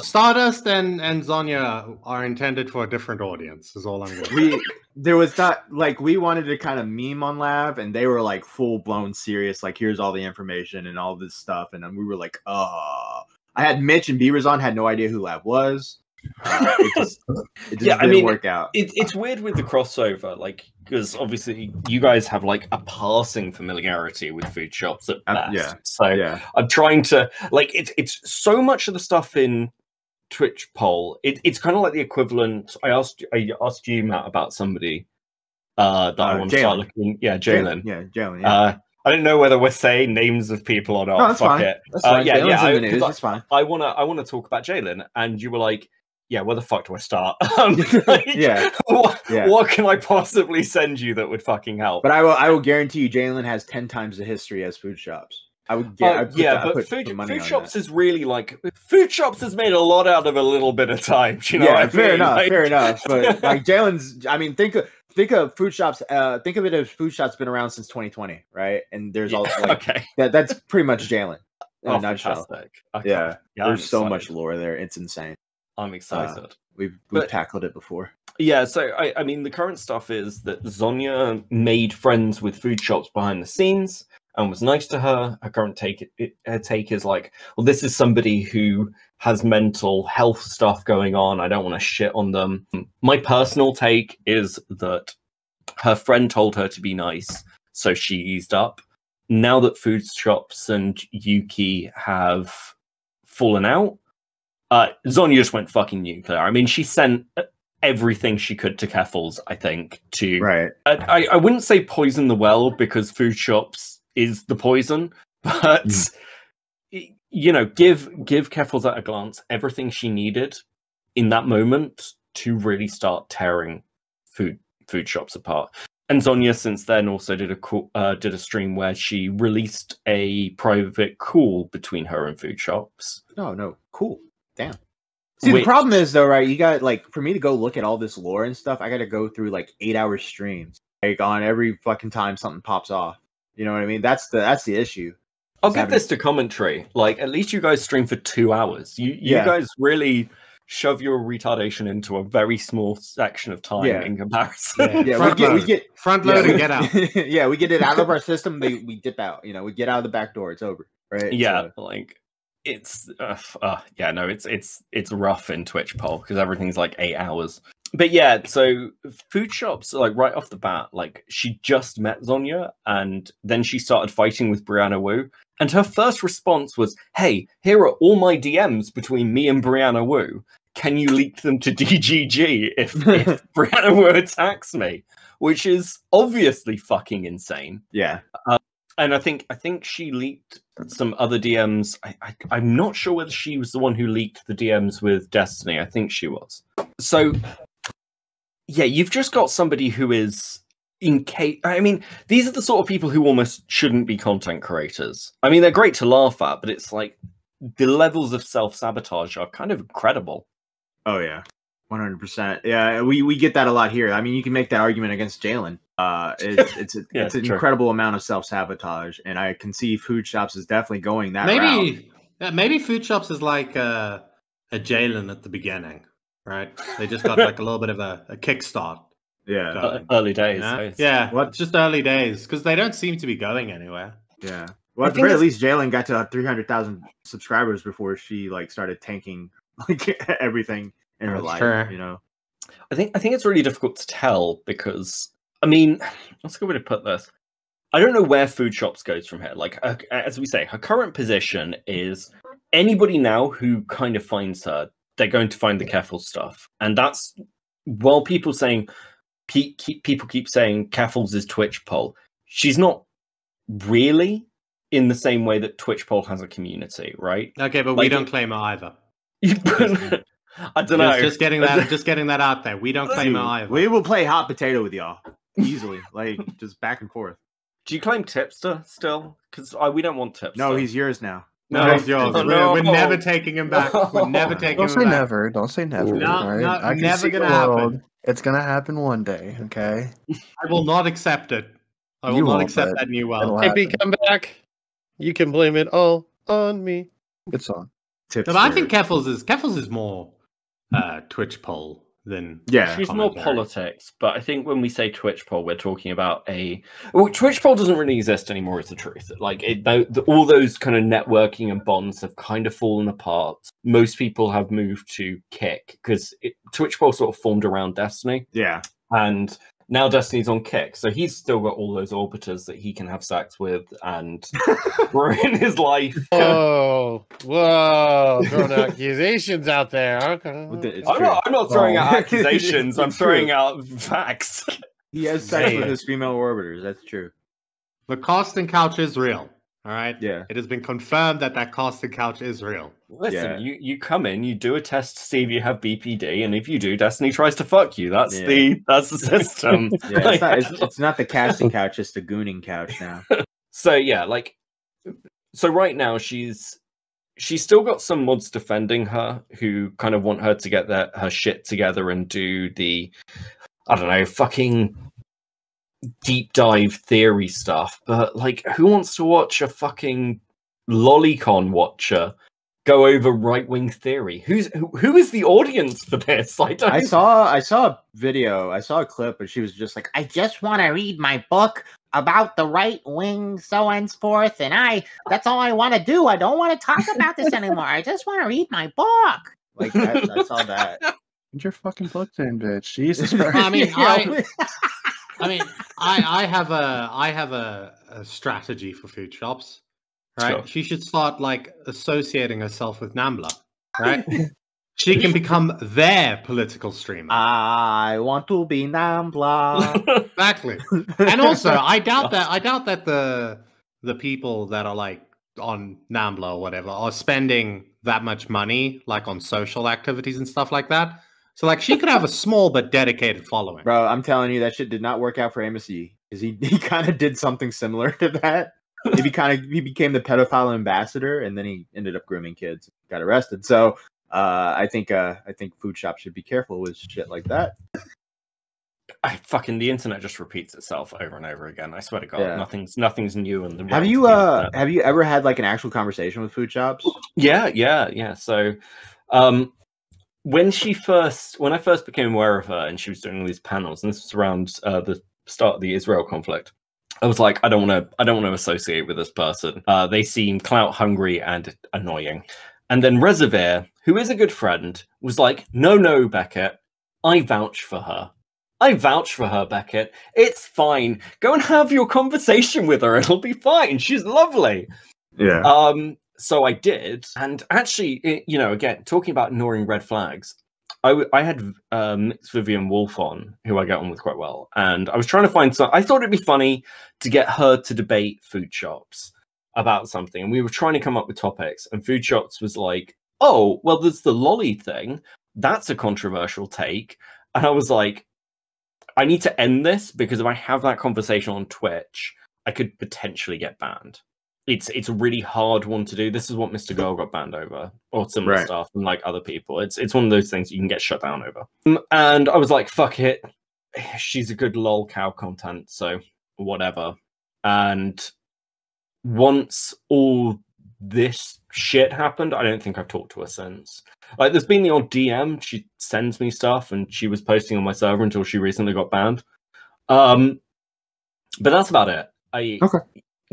Stardust and Zonya are intended for a different audience, is all I'm going. There was not like we wanted to kind of meme on Lab, and they were like full blown serious, like here's all the information and all this stuff, and then we were like, I had Mitch and Beavers on, had no idea who Lab was. It just didn't work out. It's weird with the crossover, like because obviously you guys have like a passing familiarity with food shops at best. I'm trying to like it's so much of the stuff in Twitchpol. It's kind of like the equivalent. I asked you, Matt, about somebody that I want to start looking. Yeah, Jalen. Jalen. Yeah. I don't know whether we're saying names of people or not. No, that's fine. It. That's fine. It's fine. I wanna talk about Jalen, and you were like, yeah, where the fuck do I start? What can I possibly send you that would fucking help? But I will guarantee you, Jalen has 10 times the history as food shops. Food shops is really like food shops has made a lot out of a little bit of time. Do you know what I mean? Fair enough. But like Jalen's, I mean, think of food shops. Think of it as food shops been around since 2020, right? And there's also like that's pretty much Jalen in a nutshell. Yeah, there's so much lore there. It's insane. I'm excited. We've tackled it before. Yeah, so I mean, the current stuff is that Zonya made friends with food shops behind the scenes and was nice to her. Her current take is like, well, this is somebody who has mental health stuff going on. I don't want to shit on them. My personal take is that her friend told her to be nice, so she eased up. Now that food shops and Yuki have fallen out, Zonya just went fucking nuclear. I mean, she sent everything she could to Keffels, I think, to... Right. I wouldn't say poison the well, because food shops is the poison, but, you know, give Keffels at a glance everything she needed in that moment to really start tearing food shops apart. And Zonya, since then, also did a stream where she released a private call between her and food shops. Oh, no. Cool. Damn. See, the problem is, though, right, you got, like, for me to go look at all this lore and stuff, I got to go through, like, 8-hour streams. Like, on every fucking time something pops off. You know what I mean? That's the issue. I'll give this to commentary. Like, at least you guys stream for 2 hours. You guys really shove your retardation into a very small section of time in comparison. We get front load and get out. We get it out of our system. We dip out. You know, we get out of the back door. It's over. Right? Yeah, so. Like it's it's rough in Twitchpol because everything's like 8 hours. But yeah, so food shops, like right off the bat, like she just met Zonya and then she started fighting with Brianna Wu. And her first response was, hey, here are all my DMs between me and Brianna Wu. Can you leak them to DGG if Brianna Wu attacks me? Which is obviously fucking insane. Yeah. And I think she leaked some other DMs. I'm not sure whether she was the one who leaked the DMs with Destiny. I think she was. So, yeah, you've just got somebody who is I mean, these are the sort of people who almost shouldn't be content creators. I mean, they're great to laugh at, but it's like the levels of self-sabotage are kind of incredible. Oh, yeah. 100%. Yeah, we get that a lot here. I mean, you can make that argument against Jalen. It's an incredible amount of self-sabotage, and I can see food shops is definitely going that route. Maybe food shops is like a Jalen at the beginning, right? They just got like a little bit of a kickstart. Yeah, early days. You know? Yeah, it's just early days because they don't seem to be going anywhere. Yeah. Well, at the very least, Jalen got to 300,000 subscribers before she like started tanking like everything in her life. You know, I think it's really difficult to tell because I mean, what's a good way to put this? I don't know where food shops goes from here. Like as we say, her current position is anybody now who kind of finds her, they're going to find the careful stuff, and that's while people keep saying Keffels is Twitchpol. She's not really in the same way that Twitchpol has a community, right? Okay, but like, we don't claim it either. I don't know. Just getting that out there. We don't claim it either. We will play hot potato with y'all easily, like just back and forth. Do you claim tipster still? Because we don't want tipster. No, he's yours now. No, he's yours. No. We're never taking him back. We're never taking Don't him say back. never. Don't say never. No, all right? no, I can never see gonna the world. happen. It's gonna happen one day. Okay. I will not accept it. I will You not won't, accept but that new it'll world. happen. If he come back, you can blame it all on me. Good song. No, but I think Keffels is more Twitchpol than She's more commentary. politics, but I think when we say Twitchpol, we're talking about Twitchpol doesn't really exist anymore. Is the truth? Like all those kind of networking and bonds have kind of fallen apart. Most people have moved to Kick because Twitchpol sort of formed around Destiny. Yeah, and now Destiny's on Kick, so he's still got all those orbiters that he can have sex with and ruin his life. Whoa, throwing accusations out there. Okay. It's I'm true. not throwing out Oh. accusations. I'm It's true. throwing out facts. He has sex with his female orbiters. That's true. The casting couch is real. All right. Yeah. It has been confirmed that casting couch is real. Listen, Yeah. you come in, you do a test to see if you have BPD, and if you do, Destiny tries to fuck you. That's the system. Yeah, it's not the casting couch, it's the gooning couch now. So yeah, so right now she's still got some mods defending her who kind of want her to get her shit together and do the, I don't know, fucking deep dive theory stuff. But like, who wants to watch a fucking lolicon watcher go over right wing theory? Who is the audience for this? I saw a video, I saw a clip, and she was just like, I just want to read my book about the right wing, so henceforth, and that's all I want to do. I don't want to talk about this anymore. I just want to read my book. Like I saw that. Get your fucking book then, bitch. Jesus Christ. I mean, I have a strategy for food shops. Right? Sure. She should start like associating herself with Nambla. Right? She can become their political streamer. I want to be Nambla. Exactly. And also, I doubt that the people that are like on Nambla or whatever are spending that much money like on social activities and stuff like that. So like she could have a small but dedicated following. Bro, I'm telling you, that shit did not work out for Amos Yee, because he kind of did something similar to that. He became the pedophile ambassador, and then he ended up grooming kids, got arrested. So I think food shops should be careful with shit like that. The internet just repeats itself over and over again. I swear to God, Yeah. nothing's new. In the Have you ever had like an actual conversation with food shops? Yeah. So, when I first became aware of her, and she was doing all these panels, and this was around the start of the Israel conflict, I was like, I don't want to associate with this person. They seem clout hungry and annoying. And then Reservoir, who is a good friend, was like, no, Beckett, I vouch for her. Beckett. It's fine. Go and have your conversation with her. It'll be fine. She's lovely. Yeah. So I did. And actually, again, talking about ignoring red flags, I had Mixed Vivian Wolf on, who I get on with quite well. And I was trying to find I thought it'd be funny to get her to debate food shops about something. And we were trying to come up with topics. And food shops was like, oh, well, there's the lolly thing. That's a controversial take. And I was like, I need to end this, because if I have that conversation on Twitch, I could potentially get banned. It's a really hard one to do. This is what Mr. Girl got banned over, or similar stuff, and like other people. It's one of those things you can get shut down over. And I was like, fuck it. She's a good Lolcow content, so whatever. And once all this shit happened, I don't think I've talked to her since. Like, there's been the odd DM. She sends me stuff, and she was posting on my server until she recently got banned. But that's about it.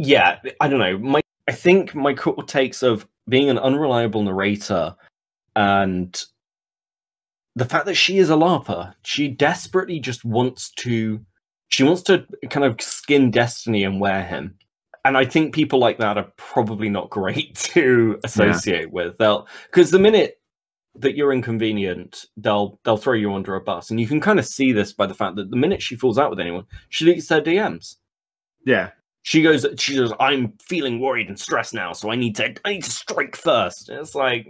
Yeah, I don't know. I think my core takes of being an unreliable narrator and the fact that she is a LARPer, she desperately just wants to kind of skin Destiny and wear him. And I think people like that are probably not great to associate with. Because the minute that you're inconvenient, they'll throw you under a bus. And you can kind of see this by the fact that the minute she falls out with anyone, she deletes their DMs. Yeah. She goes, I'm feeling worried and stressed now, so I need to strike first. And it's like,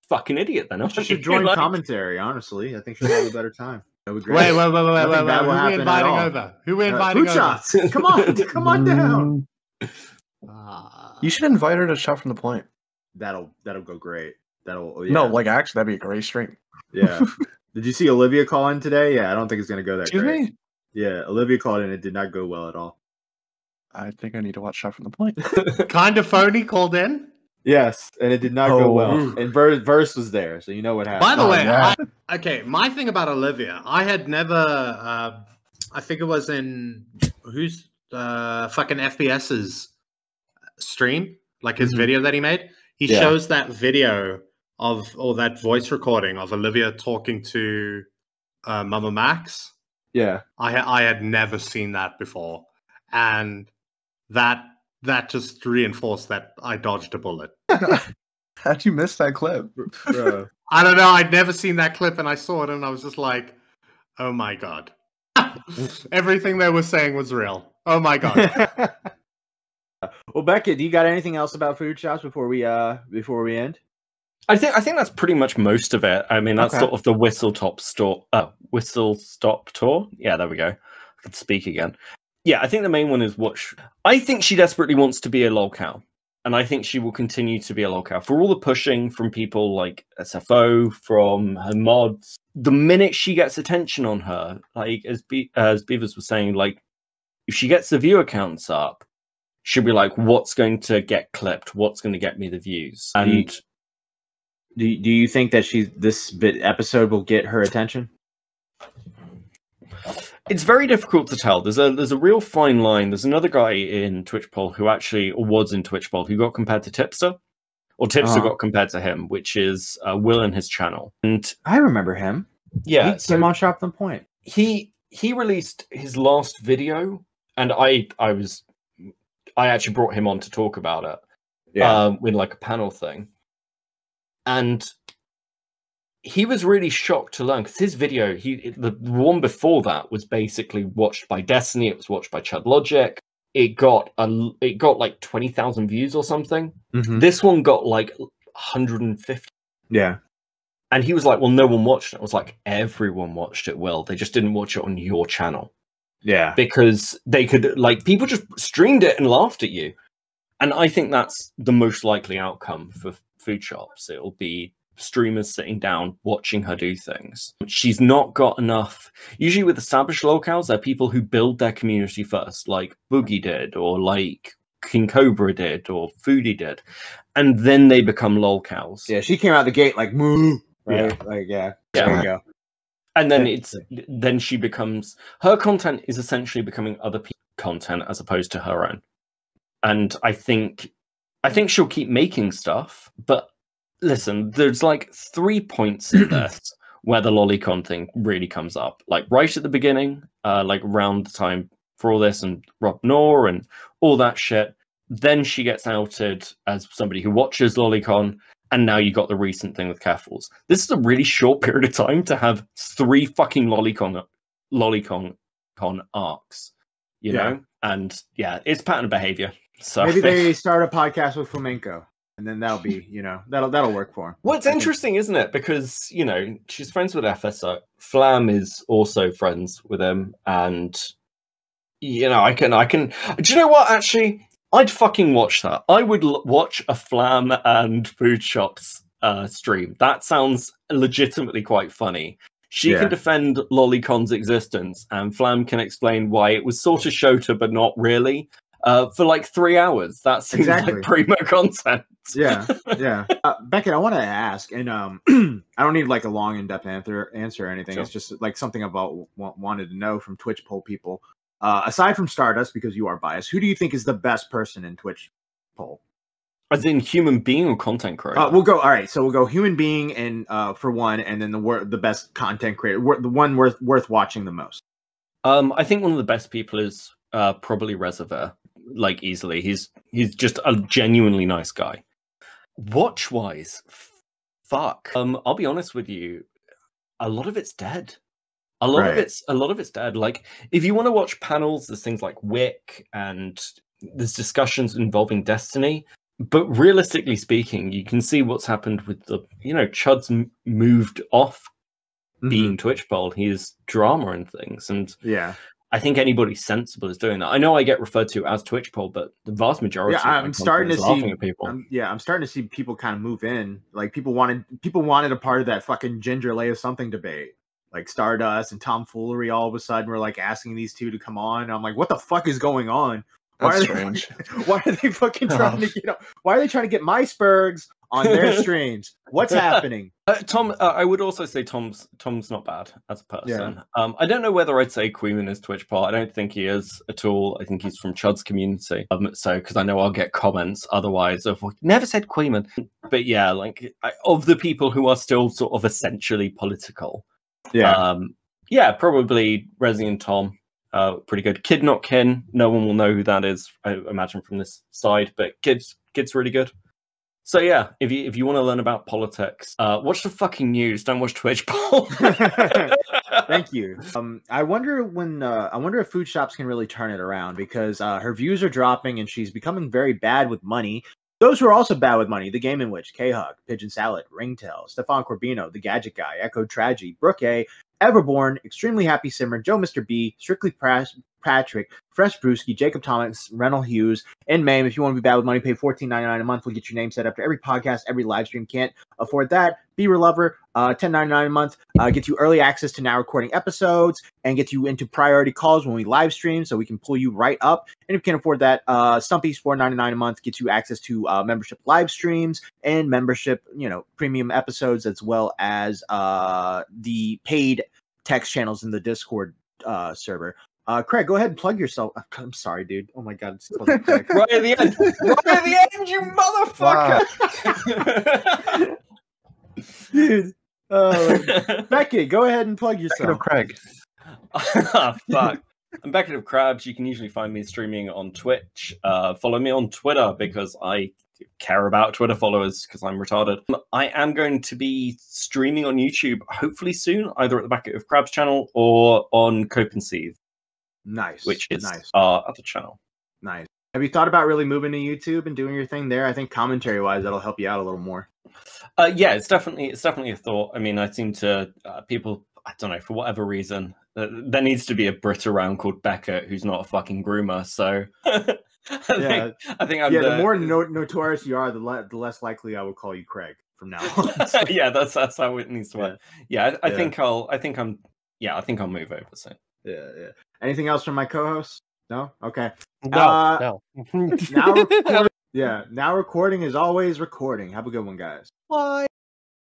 fucking idiot then. She should join commentary, honestly. I think she'll have a better time. That would be great. Wait. Nothing Who bad will are we happen at inviting all. over? Who we inviting Food over? shots. Come on down. You should invite her to Shot from the Point. That'll go great. No, like actually, that'd be a great stream. Yeah. Did you see Olivia call in today? Yeah, I don't think it's gonna go that Excuse great. me? Yeah, Olivia called in. It did not go well at all. I think I need to watch Shot from the Point. Kind of phony called in. Yes, and it did not go well. And Verse was there, so you know what happened. By the way, yeah. okay, my thing about Olivia, I had never. I think it was in who's fucking FPS's stream, like his video that he made. He shows that video or that voice recording of Olivia talking to Mama Max. Yeah, I had never seen that before, and that just reinforced that I dodged a bullet. How'd you miss that clip? bro. I don't know. I'd never seen that clip, and I saw it, and I was just like, "Oh my god!" Everything they were saying was real. Oh my god. Well, Beckett, do you got anything else about food shops before we end? I think that's pretty much most of it. I mean, that's Okay. sort of the whistle stop tour. Yeah, there we go. I can speak again. Yeah, I think the main one is I think she desperately wants to be a Lolcow, and I think she will continue to be a Lolcow for all the pushing from people like SFO, from her mods. The minute she gets attention on her, like as Beavers was saying, like if she gets the viewer counts up, she'll be like, "What's going to get clipped? What's going to get me the views?" And do you think that this episode will get her attention? It's very difficult to tell. There's a real fine line. There's another guy in Twitchpol who was in Twitchpol who got compared to Tipster, or Tipster got compared to him, which is Will and his channel. And I remember him. Yeah, he came on Shop from the Point. He released his last video, and I actually brought him on to talk about it. Yeah, with like a panel thing, and he was really shocked to learn because his video, the one before that was basically watched by Destiny. It was watched by Chud Logic. It got like 20,000 views or something. Mm-hmm. This one got like 150. Yeah, and he was like, "Well, no one watched it." I was like, "Everyone watched it. Will they just didn't watch it on your channel?" Yeah, because they could people just streamed it and laughed at you, and I think that's the most likely outcome for food shops. It'll be streamers sitting down watching her do things. She's not got enough. Usually with established Lolcows, they're people who build their community first, like Boogie did, or like King Cobra did, or Foodie did, and then they become Lolcows. Yeah, she came out the gate like moo, right? Yeah. Like there you go. And then then she becomes, her content is essentially becoming other people's content as opposed to her own. And I think she'll keep making stuff, but listen, there's like 3 points in this where the lolicon thing really comes up. Like right at the beginning, like around the time for all this and Rob Knorr and all that shit. Then she gets outed as somebody who watches lolicon, and now you got the recent thing with Careful's. This is a really short period of time to have 3 fucking lolicon arcs, you know? And yeah, it's pattern of behavior. So maybe they start a podcast with Flamenco. And then that'll be, that'll work for him. Well, it's interesting, isn't it? Because, she's friends with FSO. Flam is also friends with him. And, I can. Do you know what? Actually, I'd fucking watch that. I would watch a Flam and Food Shops stream. That sounds legitimately quite funny. She can defend Lolicon's existence, and Flam can explain why it was sort of Shota, but not really. For like 3 hours. That seems like primo content. Yeah. Beckett, I want to ask, and I don't need like a long, in-depth answer or anything. Sure. It's just like something about wanted to know from Twitchpol people. Aside from Stardust, because you are biased, who do you think is the best person in Twitchpol? As in human being or content creator? We'll go human being and for one, and then the best content creator, the one worth watching the most. I think one of the best people is probably Reservoir. Like easily, he's just a genuinely nice guy. Watch wise, fuck. I'll be honest with you, a lot of it's dead. A lot of it's dead. Like if you want to watch panels, there's things like Wick and there's discussions involving Destiny. But realistically speaking, you can see what's happened with the Chud's moved off being Twitchpol. He's drama and things, and yeah. I think anybody sensible is doing that. I know I get referred to as Twitchpol, but the vast majority Yeah, of I'm starting to laughing see at people. I'm starting to see people kind of move in. Like people wanted a part of that fucking Ginger Leia something debate. Like Stardust and Tomfoolery all of a sudden were like asking these two to come on. And I'm like, what the fuck is going on? That's strange. Why are they fucking trying to get up? Why are they trying to get my Spurgs on their streams? What's happening? Tom, I would also say Tom's not bad as a person. Yeah. I don't know whether I'd say Queeman is Twitchpol. I don't think he is at all. I think he's from Chud's community. So because I know I'll get comments otherwise of never said Queeman. But yeah, like of the people who are still sort of essentially political. Yeah. Yeah, probably Resi and Tom. Pretty good. Kid Not Kin. No one will know who that is, I imagine, from this side. But Kid's really good. So yeah, if you want to learn about politics, watch the fucking news. Don't watch Twitchpol. Thank you. I wonder if food shops can really turn it around, because her views are dropping and she's becoming very bad with money. Those who are also bad with money: The Game in Which, K-Hug, Pigeon Salad, Ringtail, Stefan Corbino, The Gadget Guy, Echo Tragedy, Brooke A, Everborn, Extremely Happy Simmer, Joe Mr. B, Strictly Patrick, Fresh Brewski, Jacob Thomas, Rental Hughes, and Mame. If you want to be bad with money, pay $14.99 a month. We'll get your name set up to every podcast, every live stream. Can't afford that? Be Real Lover, $10.99 a month. Gets you early access to now recording episodes and gets you into priority calls when we live stream, so we can pull you right up. And if you can't afford that, Stumpy's $4.99 a month gets you access to membership live streams and membership, premium episodes, as well as the paid text channels in the Discord server. Craig, go ahead and plug yourself. I'm sorry, dude. Oh my god, it's right at the end. Right at the end, you motherfucker. Dude. Beckett, go ahead and plug yourself. Craig. Fuck. I'm BeckettOfCrabs. You can usually find me streaming on Twitch. Follow me on Twitter because I care about Twitter followers because I'm retarded. I am going to be streaming on YouTube hopefully soon, either at the BeckettOfCrabs channel or on Cope and Seethe. Nice. Which is nice. Our other channel. Nice. Have you thought about really moving to YouTube and doing your thing there? I think commentary-wise, that'll help you out a little more. Yeah, it's definitely a thought. I mean, I seem to people. I don't know, for whatever reason, there needs to be a Brit around called Beckett who's not a fucking groomer. So I think I'm the more notorious you are, the less likely I would call you Craig from now on. So. Yeah, that's how it needs to work. Yeah, I think I'll move over soon. Yeah. Anything else from my co-host? No? Okay. No. Now recording is always recording. Have a good one, guys. Bye.